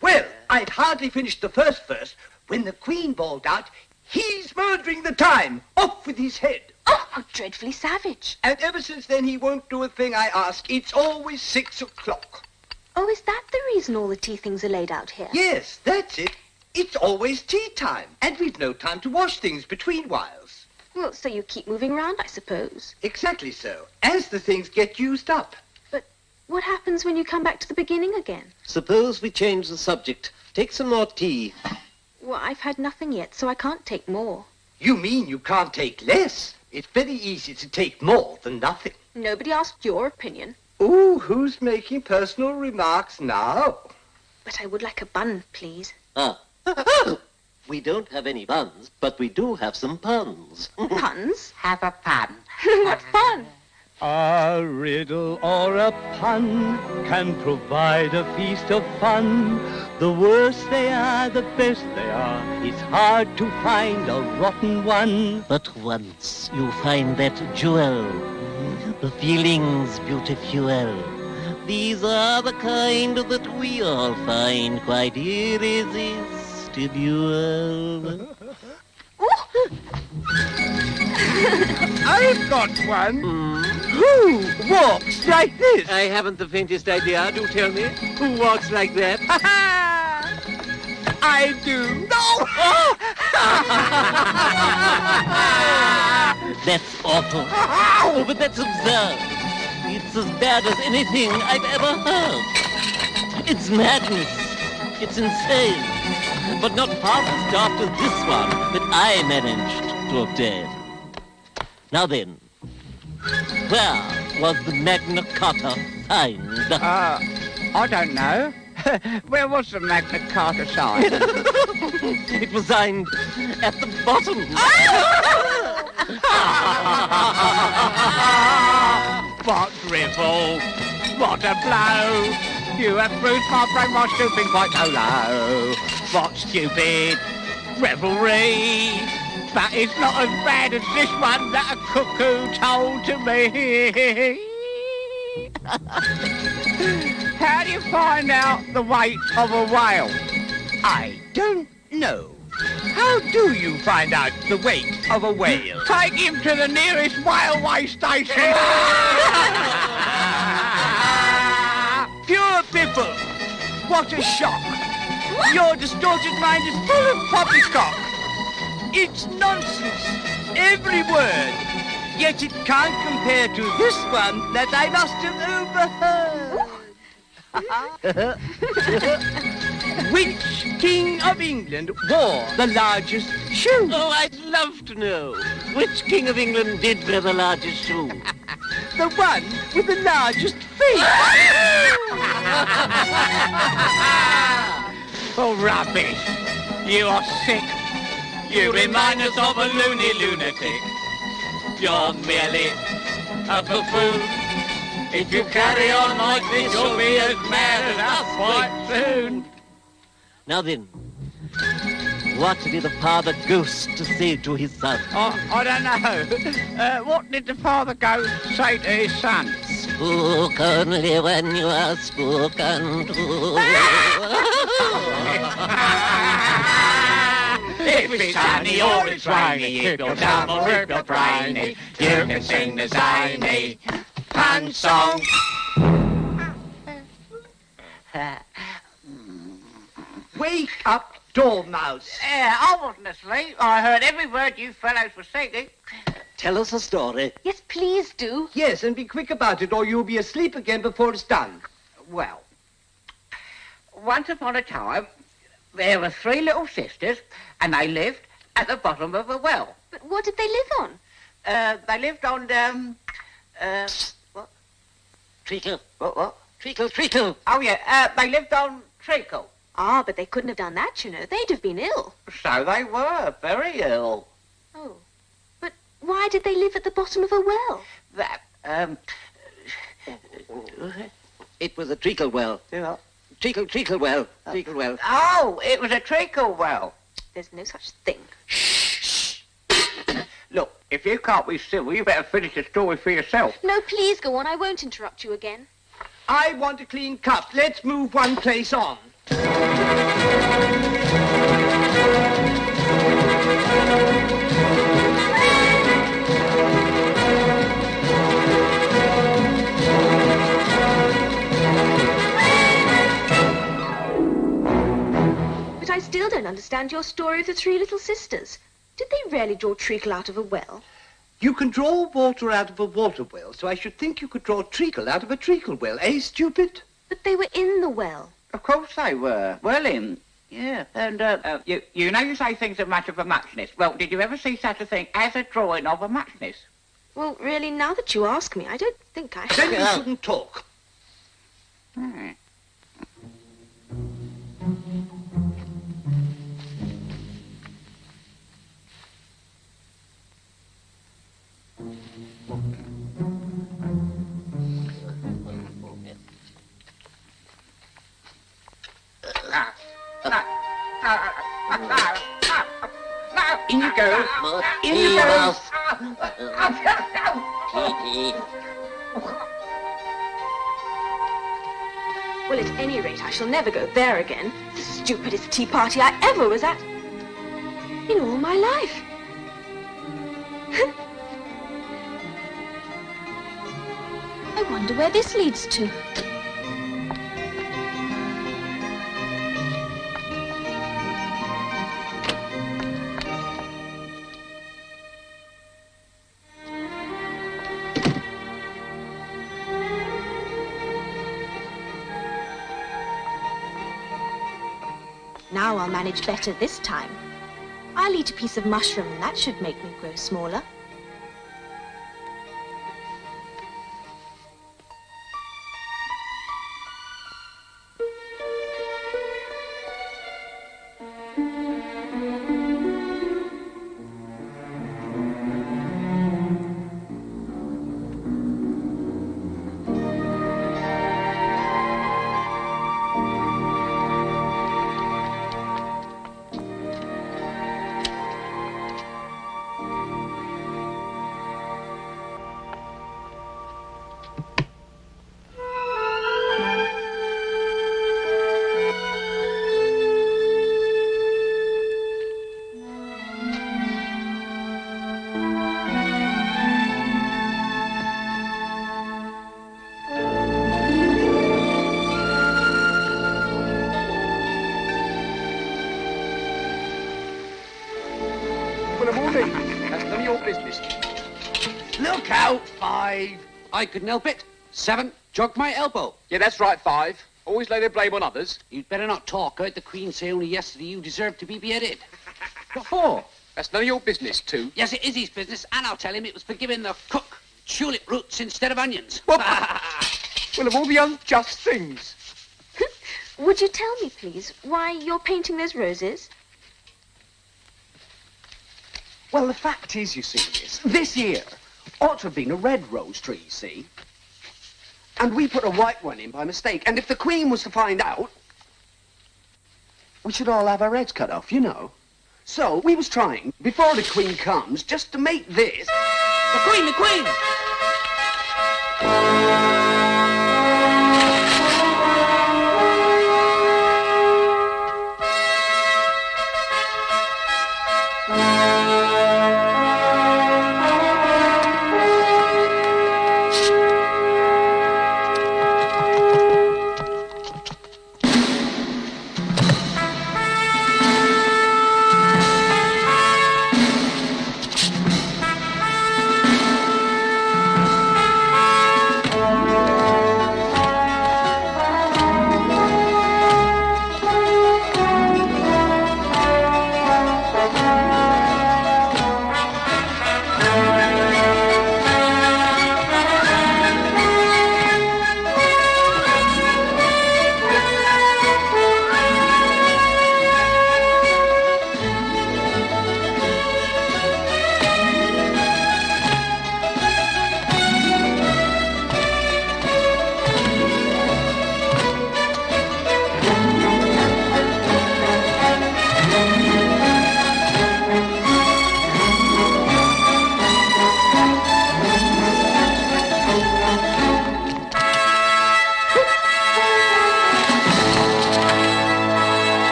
Well, I'd hardly finished the first verse when the Queen bawled out, "He's murdering the time! Off with his head!" Oh, how dreadfully savage. And ever since then, he won't do a thing I ask. It's always 6 o'clock. Oh, is that the reason all the tea things are laid out here? Yes, that's it. It's always tea time, and we've no time to wash things between whiles. Well, so you keep moving around, I suppose. Exactly so, as the things get used up. But what happens when you come back to the beginning again? Suppose we change the subject. Take some more tea. Well, I've had nothing yet, so I can't take more. You mean you can't take less? It's very easy to take more than nothing. Nobody asked your opinion. Ooh, who's making personal remarks now? But I would like a bun, please. We don't have any buns, but we do have some puns. Puns? Have a pun. What fun! A riddle or a pun can provide a feast of fun. The worse they are, the best they are. It's hard to find a rotten one. But once you find that jewel, the feeling's beautiful. These are the kind that we all find quite irresistible. I've got one. Who walks like this? I haven't the faintest idea. Do tell me. Who walks like that? I do. No! That's awful. Oh, but that's absurd. It's as bad as anything I've ever heard. It's madness. It's insane. But not half as daft as this one that I managed to obtain. Now then, where was the Magna Carta signed? I don't know. Where was the Magna Carta signed? It was signed at the bottom. What drivel! What a blow! You have bruised my brain by stooping quite so low. What stupid revelry! But it's not as bad as this one that a cuckoo told to me. How do you find out the weight of a whale? I don't know. How do you find out the weight of a whale? Take him to the nearest railway station. Pure piffle! What a shock! Your distorted mind is full of poppycock. It's nonsense, every word. Yet it can't compare to this one that I must have overheard. Which King of England wore the largest shoe? Oh, I'd love to know. Which King of England did wear the largest shoe? The one with the largest feet. Oh, rubbish. You are sick. You remind us of a loony lunatic. You're merely a buffoon. If you carry on like this, you'll be as mad as us quite soon. Now then, what did the father ghost say to his son? I don't know. What did the father ghost say to his son? Spook only when you are spoken to. If it's sunny or it's rainy, if you're dumb or if you're brainy, you can sing the zany pun song. Wake up, Dormouse. Yeah, I wasn't asleep. I heard every word you fellows were singing. Tell us a story. Yes, please do. Yes, and be quick about it or you'll be asleep again before it's done. Well, once upon a time, there were 3 little sisters, and they lived at the bottom of a well. But what did they live on? They lived on, what? Treacle. What? Treacle. Oh, yeah, they lived on treacle. Ah, but they couldn't have done that, you know. They'd have been ill. So they were, very ill. Oh. But why did they live at the bottom of a well? That, It was a treacle well. Yeah. Treacle well. Treacle well. Oh, it was a treacle well. There's no such thing. Look, if you can't be civil, you better finish the story for yourself. No, please go on. I won't interrupt you again. I want a clean cup. Let's move one place on. But I still don't understand your story of the 3 little sisters. Did they really draw treacle out of a well? You can draw water out of a water well, so I should think you could draw treacle out of a treacle well. Eh, stupid? But they were in the well. Of course they were. Well in. Yeah, and you know you say things are much of a muchness. Well, did you ever see such a thing as a drawing of a muchness? Well, really, now that you ask me, I don't think I have. Then you shouldn't talk. Hmm. In you go. In you go. Well, at any rate, I shall never go there again. The stupidest tea party I ever was at in all my life. I wonder where this leads to. now I'll manage better this time. I'll eat a piece of mushroom and that should make me grow smaller. That's none of your business. Look out, 5. I couldn't help it. 7, jogged my elbow. Yeah, that's right, 5. Always lay the blame on others. You'd better not talk. I heard the Queen say only yesterday you deserved to be beheaded. What for? That's none of your business, 2. Yes, it is his business, and I'll tell him it was for giving the cook tulip roots instead of onions. Well, of all the unjust things. Would you tell me, please, why you're painting those roses? Well, the fact is, you see, this here ought to have been a red rose tree, you see. And we put a white one in by mistake. And if the Queen was to find out, we should all have our heads cut off, you know. So we was trying, before the Queen comes, just to make this... The Queen, the Queen!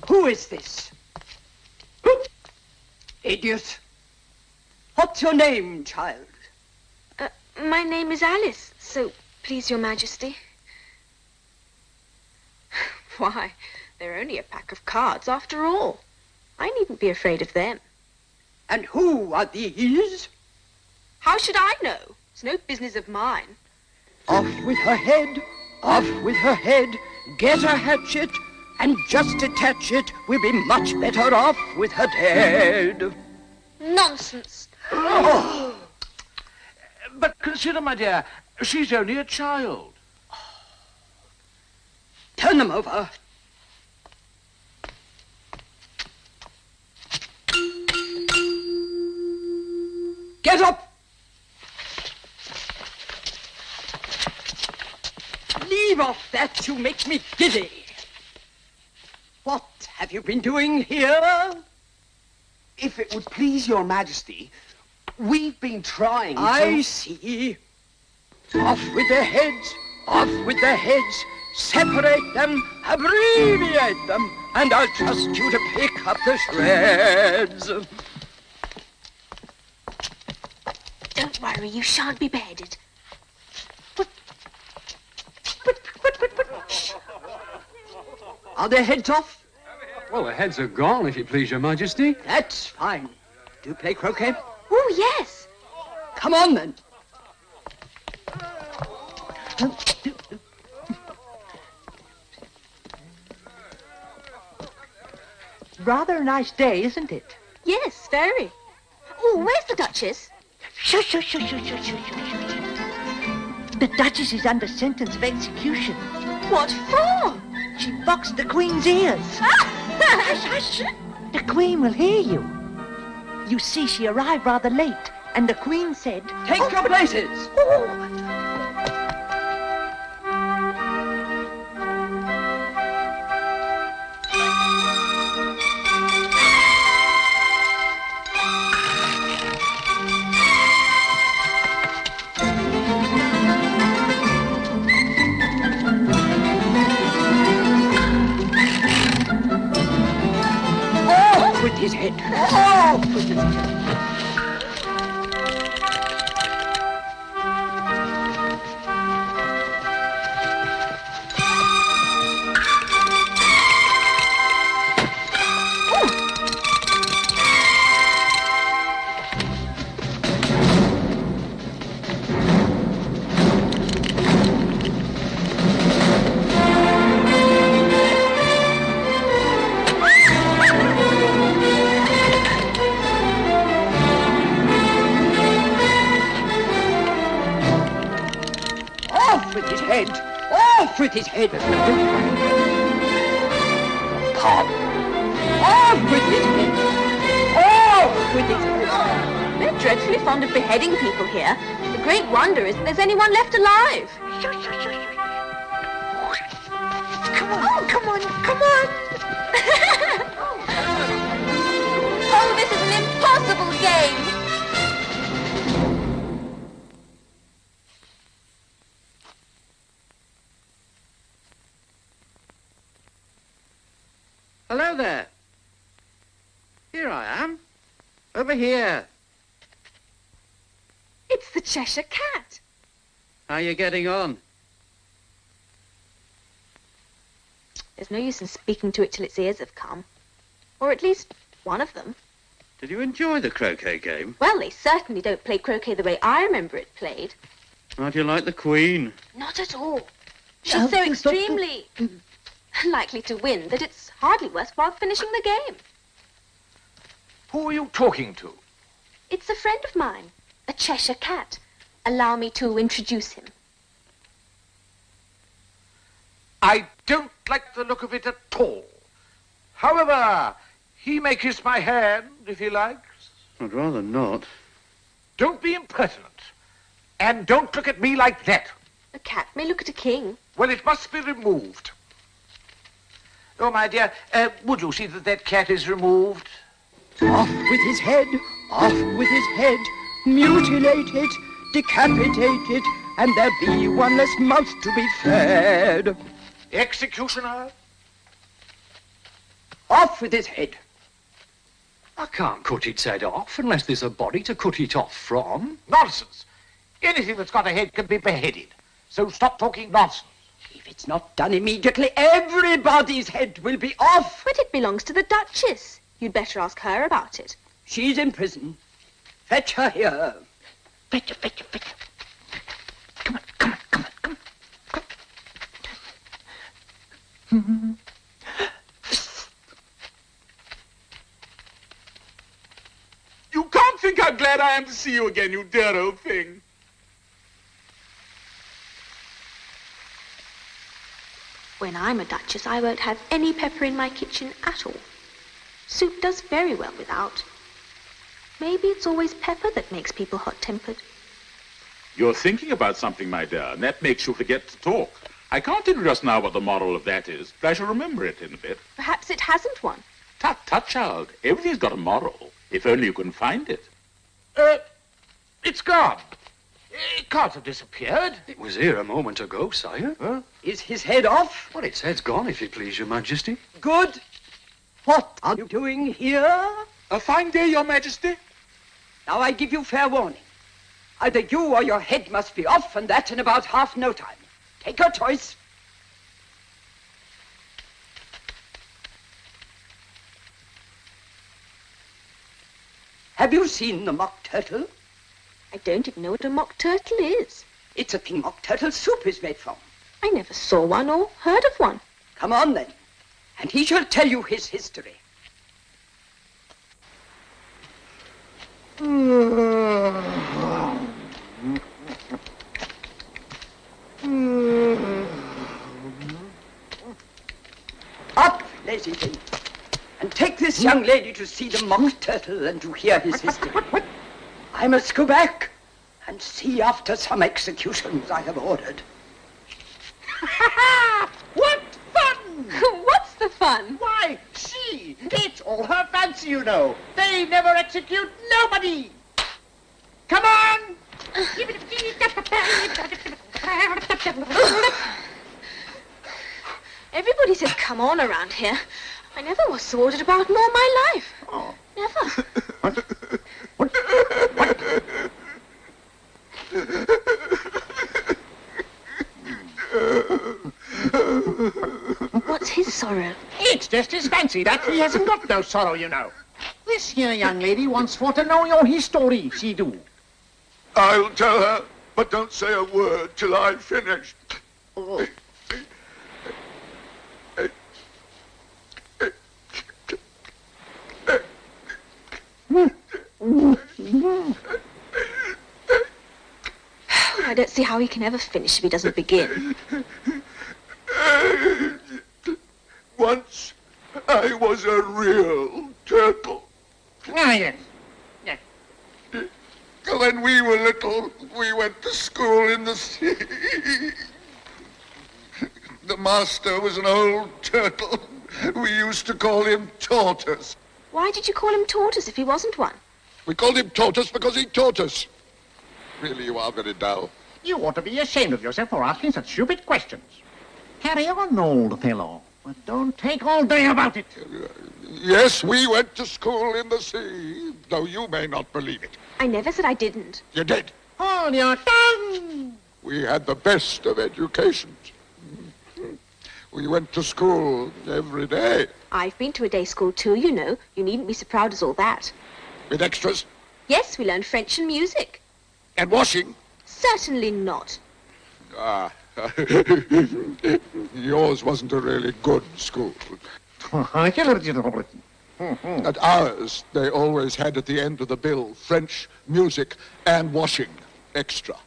Who is this? Idiot. What's your name, child? My name is Alice, so please, Your Majesty. Why, they're only a pack of cards after all. I needn't be afraid of them. And who are these? How should I know? It's no business of mine. Off with her head, off with her head. Get a hatchet and just attach it. We'll be much better off with her dead. Nonsense. Oh. But consider, my dear, she's only a child. Turn them over. Get up! Leave off that, you make me giddy. What have you been doing here? If it would please your majesty, we've been trying to... I see. Off with their heads, off with their heads. Separate them, abbreviate them, and I'll trust you to pick up the shreds. Don't worry, you shan't be beheaded. Are their heads off? Well, the heads are gone, if you please, your majesty. That's fine. Do you play croquet? Oh, yes. Come on, then. Rather a nice day, isn't it? Yes, very. Oh, where's the Duchess? Shush, shush, shush, shush, shush, shush, shush. The Duchess is under sentence of execution. What for? She boxed the Queen's ears. Hush, hush. The Queen will hear you. You see, she arrived rather late, and the Queen said... Take your places. Off with his head. Off with his head. Off with his head! Pop! Off with his head! Off with his head! We're dreadfully fond of beheading people here. The great wonder is that there's anyone left alive. Shush, shush, shush. Come on, oh, come on, come on. Oh, this is an impossible game. Hello there. Here I am. Over here. It's the Cheshire Cat. How are you getting on? There's no use in speaking to it till its ears have come. Or at least one of them. Did you enjoy the croquet game? Well, they certainly don't play croquet the way I remember it played. How do you like the Queen? Not at all. She's so extremely likely to win that it's hardly worthwhile finishing the game. Who are you talking to? It's a friend of mine, a Cheshire Cat. Allow me to introduce him. I don't like the look of it at all. However, he may kiss my hand if he likes. I'd rather not. Don't be impertinent. And don't look at me like that. A cat may look at a king. Well, it must be removed. Oh, my dear, would you see that that cat is removed? Off with his head, off with his head. Mutilate it, decapitate it, and there be one less mouth to be fed. Executioner? Off with his head. I can't cut its head off unless there's a body to cut it off from. Nonsense. Anything that's got a head can be beheaded. So stop talking nonsense. If it's not done immediately, everybody's head will be off. But it belongs to the Duchess. You'd better ask her about it. She's in prison. Fetch her here. Fetch her, fetch her, fetch her. Come on, come on, come on, come on. Come on. You can't think how glad I am to see you again, you dear old thing. When I'm a Duchess, I won't have any pepper in my kitchen at all. Soup does very well without. Maybe it's always pepper that makes people hot-tempered. You're thinking about something, my dear, and that makes you forget to talk. I can't tell you just now what the moral of that is, but I shall remember it in a bit. Perhaps it hasn't one. Tut, tut, child. Everything's got a moral, if only you can find it. It's gone. It can't have disappeared. It was here a moment ago, sire. Huh? Is his head off? Well, its head's gone, if it please your majesty. Good. What are you doing here? A fine day, your majesty. Now I give you fair warning. Either you or your head must be off, and that in about half no time. Take your choice. Have you seen the mock turtle? I don't even know what a mock turtle is. It's a thing mock turtle soup is made from. I never saw one or heard of one. Come on, then, and he shall tell you his history. Up, lazy thing, and take this young lady to see the mock turtle and to hear his history. I must go back and see after some executions I have ordered. What fun! What's the fun? Why, she! It's all her fancy, you know. They never execute nobody. Come on! Everybody says come on around here. I never was so ordered about in all my life. Oh. Never. What's his sorrow? It's just his fancy that he hasn't got no sorrow, you know. This here young lady wants for to know your history, she do. I'll tell her, but don't say a word till I've finished. Oh. I don't see how he can ever finish if he doesn't begin. Once I was a real turtle. Ah, yes. Yes. When we were little, we went to school in the sea. The master was an old turtle. We used to call him Tortoise. Why did you call him Tortoise if he wasn't one? We called him Tortoise because he taught us. Really, you are very dull. You ought to be ashamed of yourself for asking such stupid questions. Carry on, old fellow, but don't take all day about it. Yes, we went to school in the sea, though you may not believe it. I never said I didn't. You did. Hold your tongue! We had the best of educations. We went to school every day. I've been to a day school too, you know. You needn't be so proud as all that. With extras? Yes, we learned French and music. And washing? Certainly not. Ah, yours wasn't a really good school. At ours, they always had at the end of the bill French, music, and washing. Extra.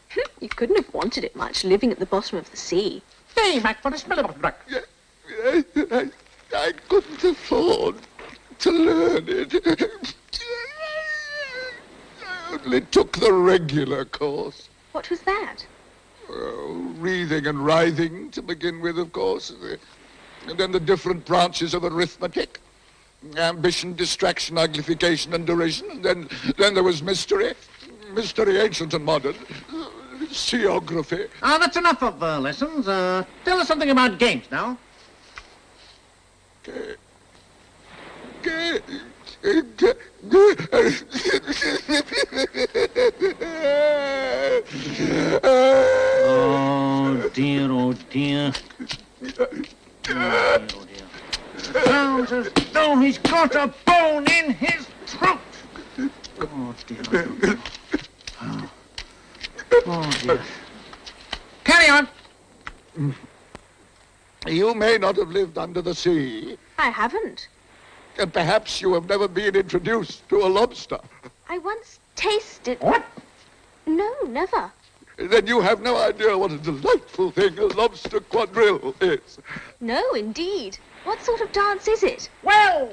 You couldn't have wanted it much, living at the bottom of the sea. Stay back for the smell of duck. I couldn't afford to learn it. I only took the regular course. What was that? Reading and writhing to begin with, of course. And then the different branches of arithmetic. Ambition, distraction, uglification, and derision. And then there was mystery. Mystery, ancient and modern. Geography. Ah, that's enough of lessons. Tell us something about games now. Oh, dear, oh, dear. Oh, dear. Sounds as though he's got a bone in his throat. Oh, dear. Oh, dear. Carry on. You may not have lived under the sea. I haven't. And perhaps you have never been introduced to a lobster. I once tasted... What? No, never. Then you have no idea what a delightful thing a lobster quadrille is. No, indeed. What sort of dance is it? Well,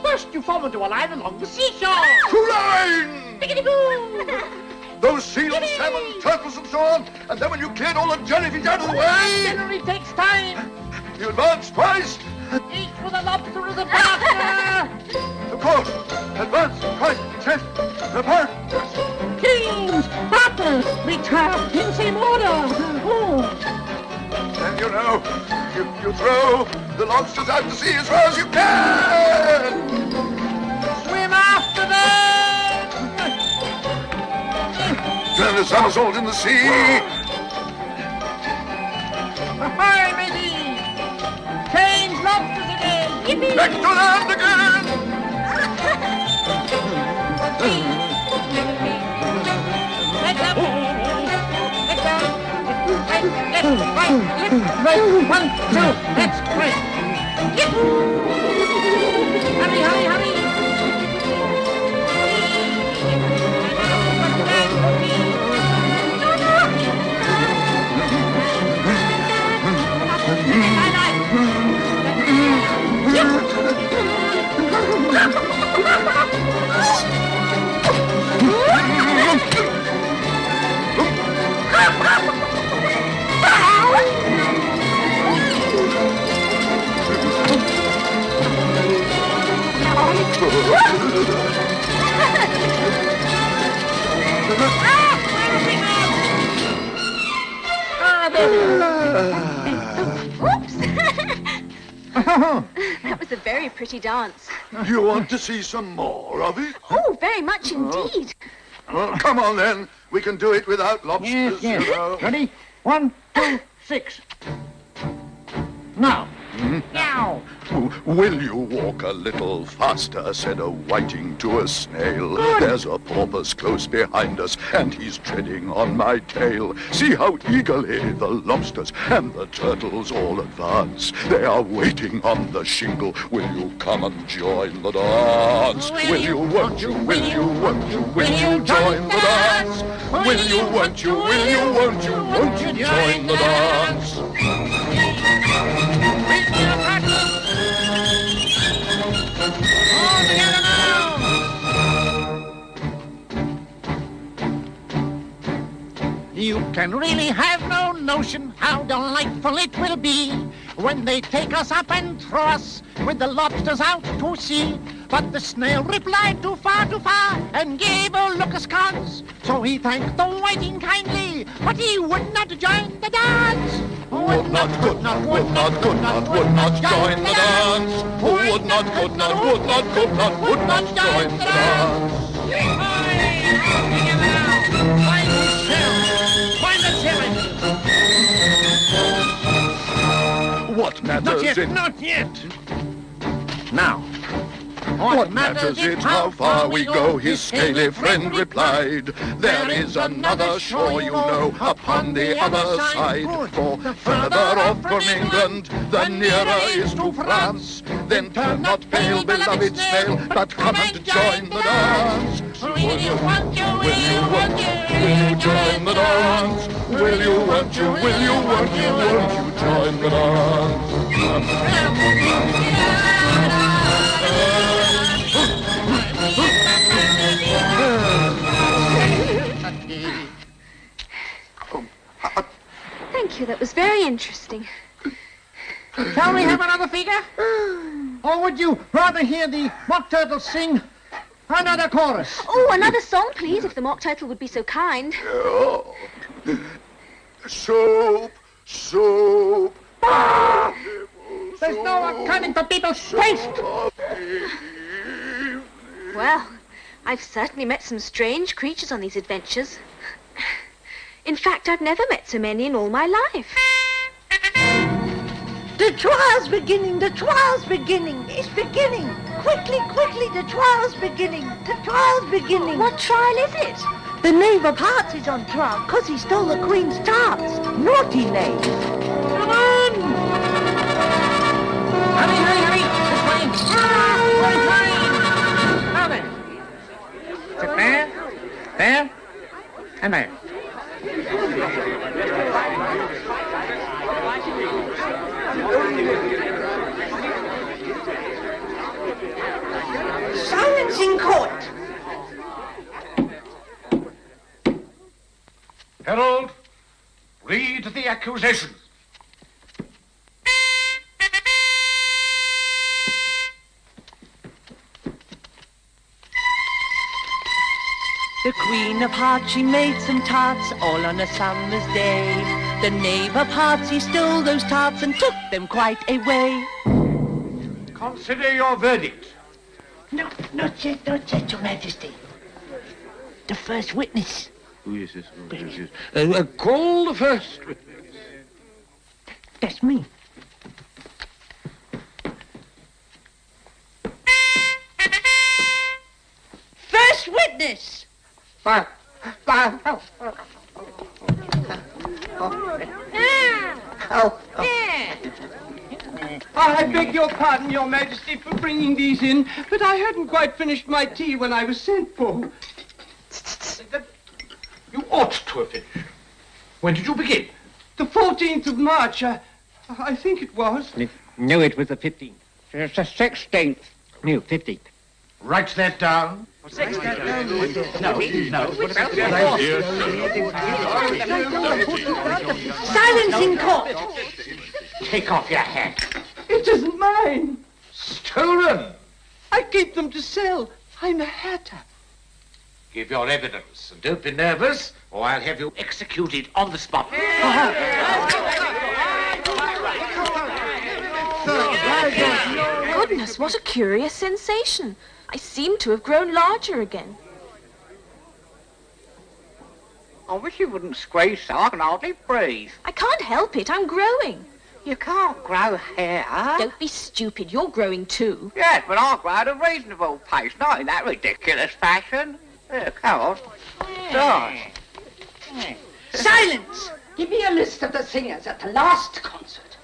first you fall into a line along the seashore. To line! Tickety-boo! those seals, salmon, turtles, and so on. And then when you cleared all the jellyfish out of the way, Generally takes time. you advance twice. Each with a lobster as a partner. Of course, advance twice, chest, the partners. Kings, partners, return in same order. And you throw the lobsters out to sea as far as you can. Swim after them. Turn a somersault in the sea. Ahoy, matey. Change lobsters again. Yippee. Back to land again. Let up. Let down. Left, right, 1, 2, that's great. Yep. Hurry, hurry, hurry. Oops! That was a very pretty dance. You want to see some more of it? Oh, very much indeed. Well, come on then. We can do it without lobsters, Yes. you know. Ready? 1, 2, 6. Now. Now. Will you walk a little faster, said a whiting to a snail. There's a porpoise close behind us, and he's treading on my tail. See how eagerly the lobsters and the turtles all advance. They are waiting on the shingle. Will you come and join the dance? Will you, won't you, will you, won't you, will you join the dance? Will you, won't you, will you, won't you join the dance? You can really have no notion how delightful it will be when they take us up and throw us with the lobsters out to sea. But the snail replied too far, and gave a look askance. So he thanked the whiting kindly, but he would not join the dance. Would not join the dance. Would not join the dance. Find the shell. What matters it? Not yet. Now. What matters it how far we go, his scaly friend replied. There is another shore, you know, upon the other side. For further off from England, the nearer is to France. Then turn not pale, beloved snail, but come and join the dance. Will you, won't you, will you join the dance? Will you, won't you, will you, won't you join the dance? Thank you, that was very interesting. Shall we have another figure? Or would you rather hear the mock turtle sing another chorus? Oh, another song, please, if the mock turtle would be so kind. Oh. Soup. There's no one coming for people's taste. Well, I've certainly met some strange creatures on these adventures. In fact, I've never met so many in all my life. The trial's beginning, the trial's beginning, it's beginning. Quickly, the trial's beginning, the trial's beginning. What trial is it? The Knave of Hearts is on trial because he stole the Queen's tarts. Naughty knave. Come on! Hurry! This way! Now then. Sit there, and there. Silence in court. Herald, read the accusation. The Queen of Hearts, she made some tarts all on a summer's day. The knave of hearts, he stole those tarts and took them quite away. Consider your verdict. No, not yet, Your Majesty. The first witness. Who is this? Call the first witness. That's me. First witness! I beg your pardon, Your Majesty, for bringing these in, but I hadn't quite finished my tea when I was sent for. You ought to have finished. When did you begin? The 14th of March, I think it was. No, it was the 15th. It's the 16th. No, 15th. Write that down. Silence in court! Take off your hat. It isn't mine. Stolen. I keep them to sell. I'm a hatter. Give your evidence, and don't be nervous, or I'll have you executed on the spot. Goodness, what a curious sensation. I seem to have grown larger again. I wish you wouldn't squeeze so I can hardly breathe. I can't help it. I'm growing. You can't grow hair. Don't be stupid. You're growing too. Yes, but I grow at a reasonable pace, not in that ridiculous fashion. Here, come on. Gosh. Silence! Give me a list of the singers at the last concert.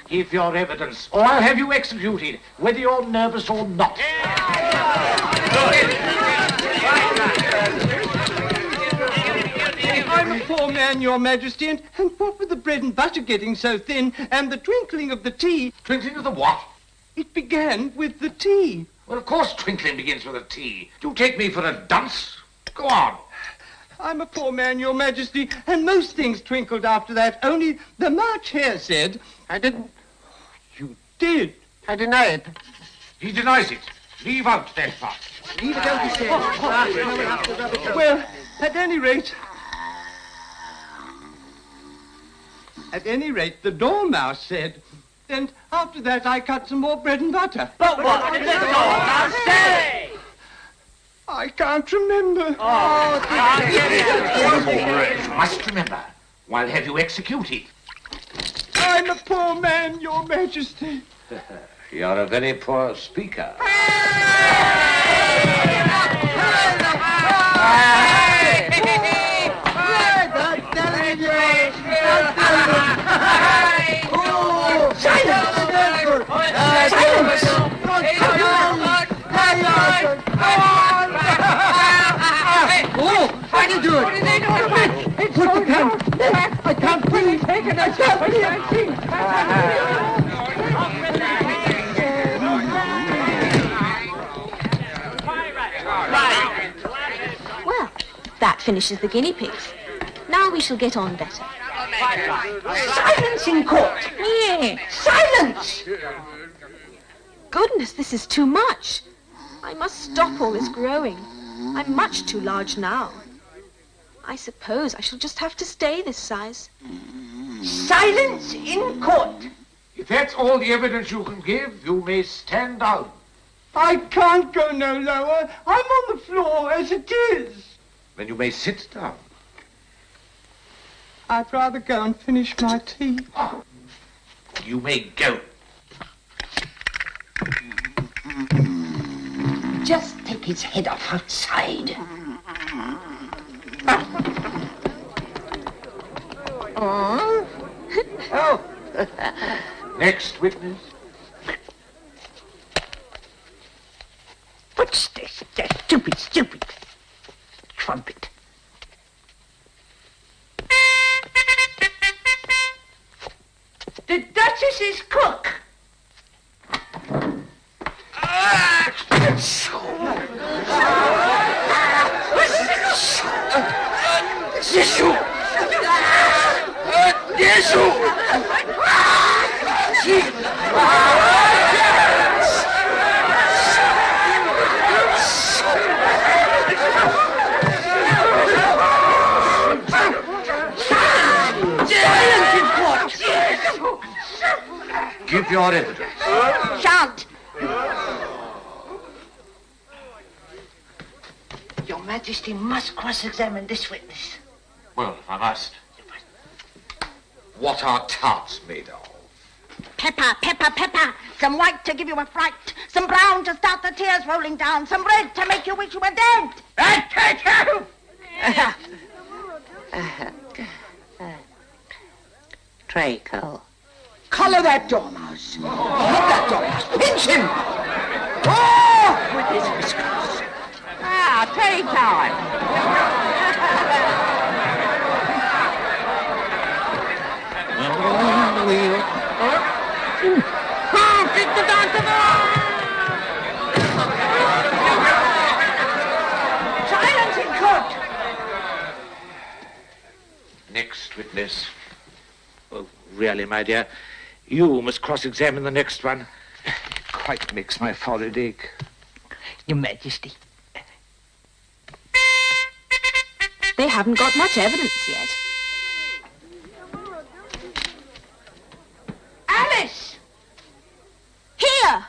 Give your evidence, or I'll have you executed, whether you're nervous or not. I'm a poor man, Your Majesty, and what with the bread and butter getting so thin and the twinkling of the tea... Twinkling of the what? It began with the tea. Well, of course twinkling begins with a T. Do you take me for a dunce? Go on. I'm a poor man, Your Majesty, and most things twinkled after that, only the March Hare said... I didn't. You did. I deny it. He denies it. Leave out that part. Leave it out, he said. Well, at any rate... At any rate, the Dormouse said... And after that, I cut some more bread and butter. But what did the Dormouse say? I can't remember. You must remember, or I'll have you executed. I'm a poor man, Your Majesty. You're a very poor speaker. I can do it. Put the pen. I can't breathe. I can't breathe. Well, that finishes the guinea pigs. Now we shall get on better. Silence in court. Yeah. Silence. Goodness, this is too much. I must stop all this growing. I'm much too large now. I suppose I shall just have to stay this size. Silence in court. If that's all the evidence you can give, you may stand down. I can't go no lower. I'm on the floor as it is. Then you may sit down. I'd rather go and finish my tea. Oh, you may go. Just take his head off outside. Oh. Next witness. What's this? That stupid trumpet. The Duchess's cook. Tissue! Tissue! Give your evidence. Shan't. Your Majesty must cross-examine this witness. Well, if I must. What are tarts made of? Pepper, pepper, pepper. Some white to give you a fright. Some brown to start the tears rolling down. Some red to make you wish you were dead. Draco. Collar that dormouse. Not that dormouse. Pinch him. Oh! With his whiskers. Tea time. Silence in court. Next witness. Oh, really, my dear, you must cross-examine the next one. It quite makes my forehead ache. Your Majesty. They haven't got much evidence yet. Alice! Here!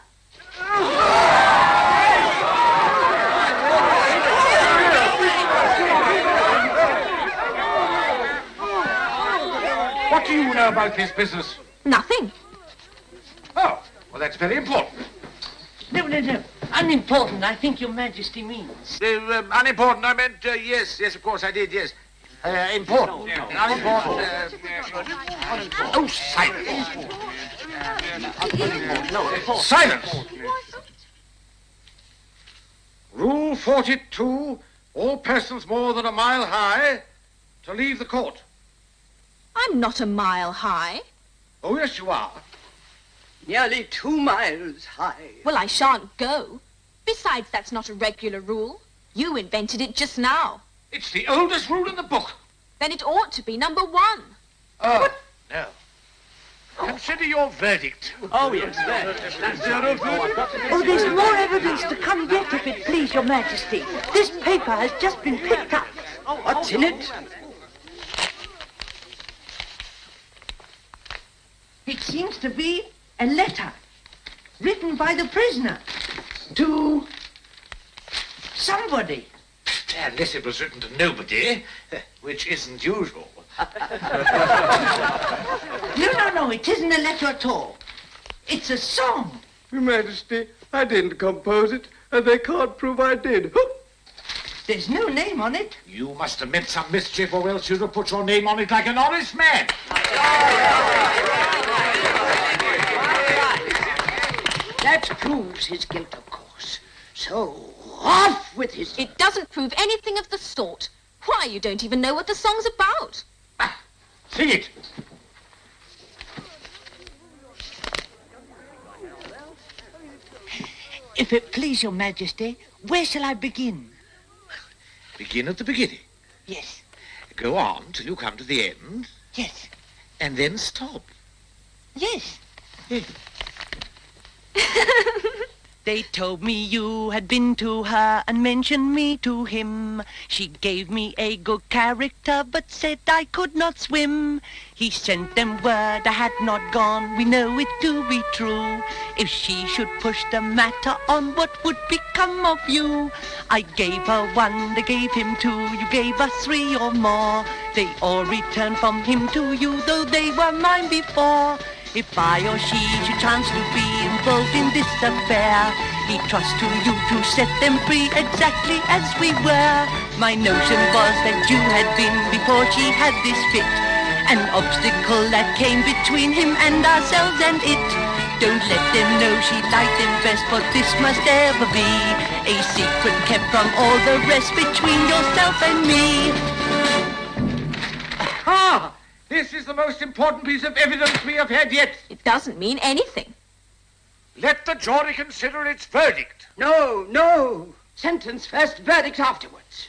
What do you know about this business? Nothing. Oh, well, that's very important. No. Unimportant, I think Your Majesty means. Unimportant, I meant, yes, of course I did, yes. Important. Unimportant. Oh, silence. Silence. Rule 42, all persons more than a mile high to leave the court. I'm not a mile high. Oh, yes, you are. Nearly 2 miles high. Well, I shan't go. Besides, that's not a regular rule. You invented it just now. It's the oldest rule in the book. Then it ought to be number 1. Oh, no. Consider your verdict. Oh, yes. Oh, there's more evidence to come yet, if it please Your Majesty. This paper has just been picked up. What's in it? It seems to be a letter written by the prisoner to somebody. Unless it was written to nobody, which isn't usual. No, it isn't a letter at all. It's a song. Your Majesty, I didn't compose it, and they can't prove I did. There's no name on it. You must have meant some mischief, or else you'd have put your name on it like an honest man. That proves his guilt, of course. So, off with his... It doesn't prove anything of the sort. Why, you don't even know what the song's about. Sing it. If it please Your Majesty, where shall I begin? Begin at the beginning. Yes. Go on till you come to the end. Yes. And then stop. Yes. They told me you had been to her and mentioned me to him. She gave me a good character but said I could not swim. He sent them word I had not gone, we know it to be true. If she should push the matter on, what would become of you? I gave her 1, they gave him 2, you gave us 3 or more. They all returned from him to you, though they were mine before. If I or she should chance to be involved in this affair, he trusts to you to set them free exactly as we were. My notion was that you had been, before she had this fit, an obstacle that came between him and ourselves and it. Don't let them know she liked him best, for this must ever be a secret kept from all the rest between yourself and me. Ah! This is the most important piece of evidence we have had yet. It doesn't mean anything. Let the jury consider its verdict. No. Sentence first, verdict afterwards.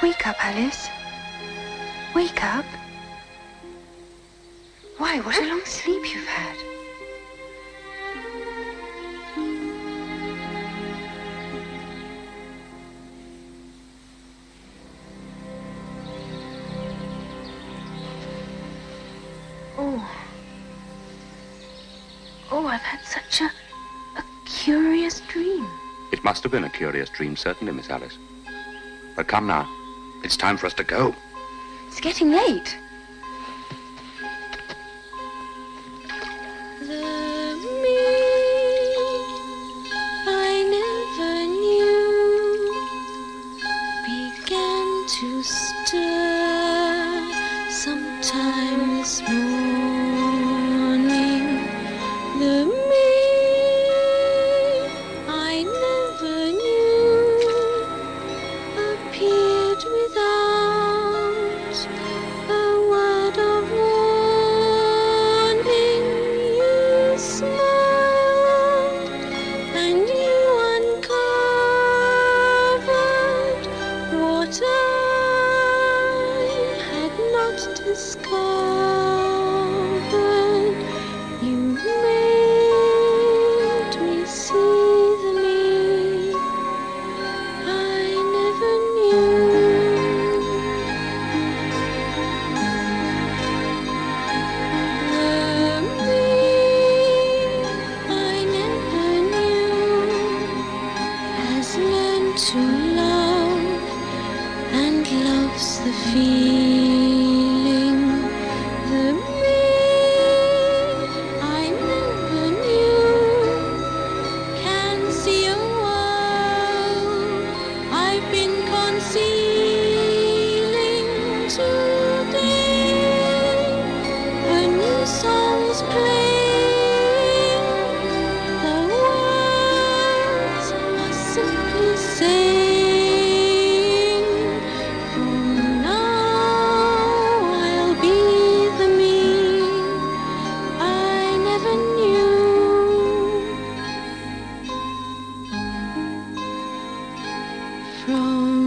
Wake up, Alice. Wake up. Why, what a long sleep you've had. Oh, I've had such a curious dream. It must have been a curious dream, certainly, Miss Alice. But come now. It's time for us to go. It's getting late. The me I never knew began to stir sometime this morning. The me I never knew appeared without a word of warning. You smiled and you uncovered what I had not discovered. You made me see the me I never knew. The me I never knew has learned to love and loves the feeling. The me I never knew can see a world I've been concealing today. A new song's playing, the words are simply saying, from now I'll be the me I never knew. From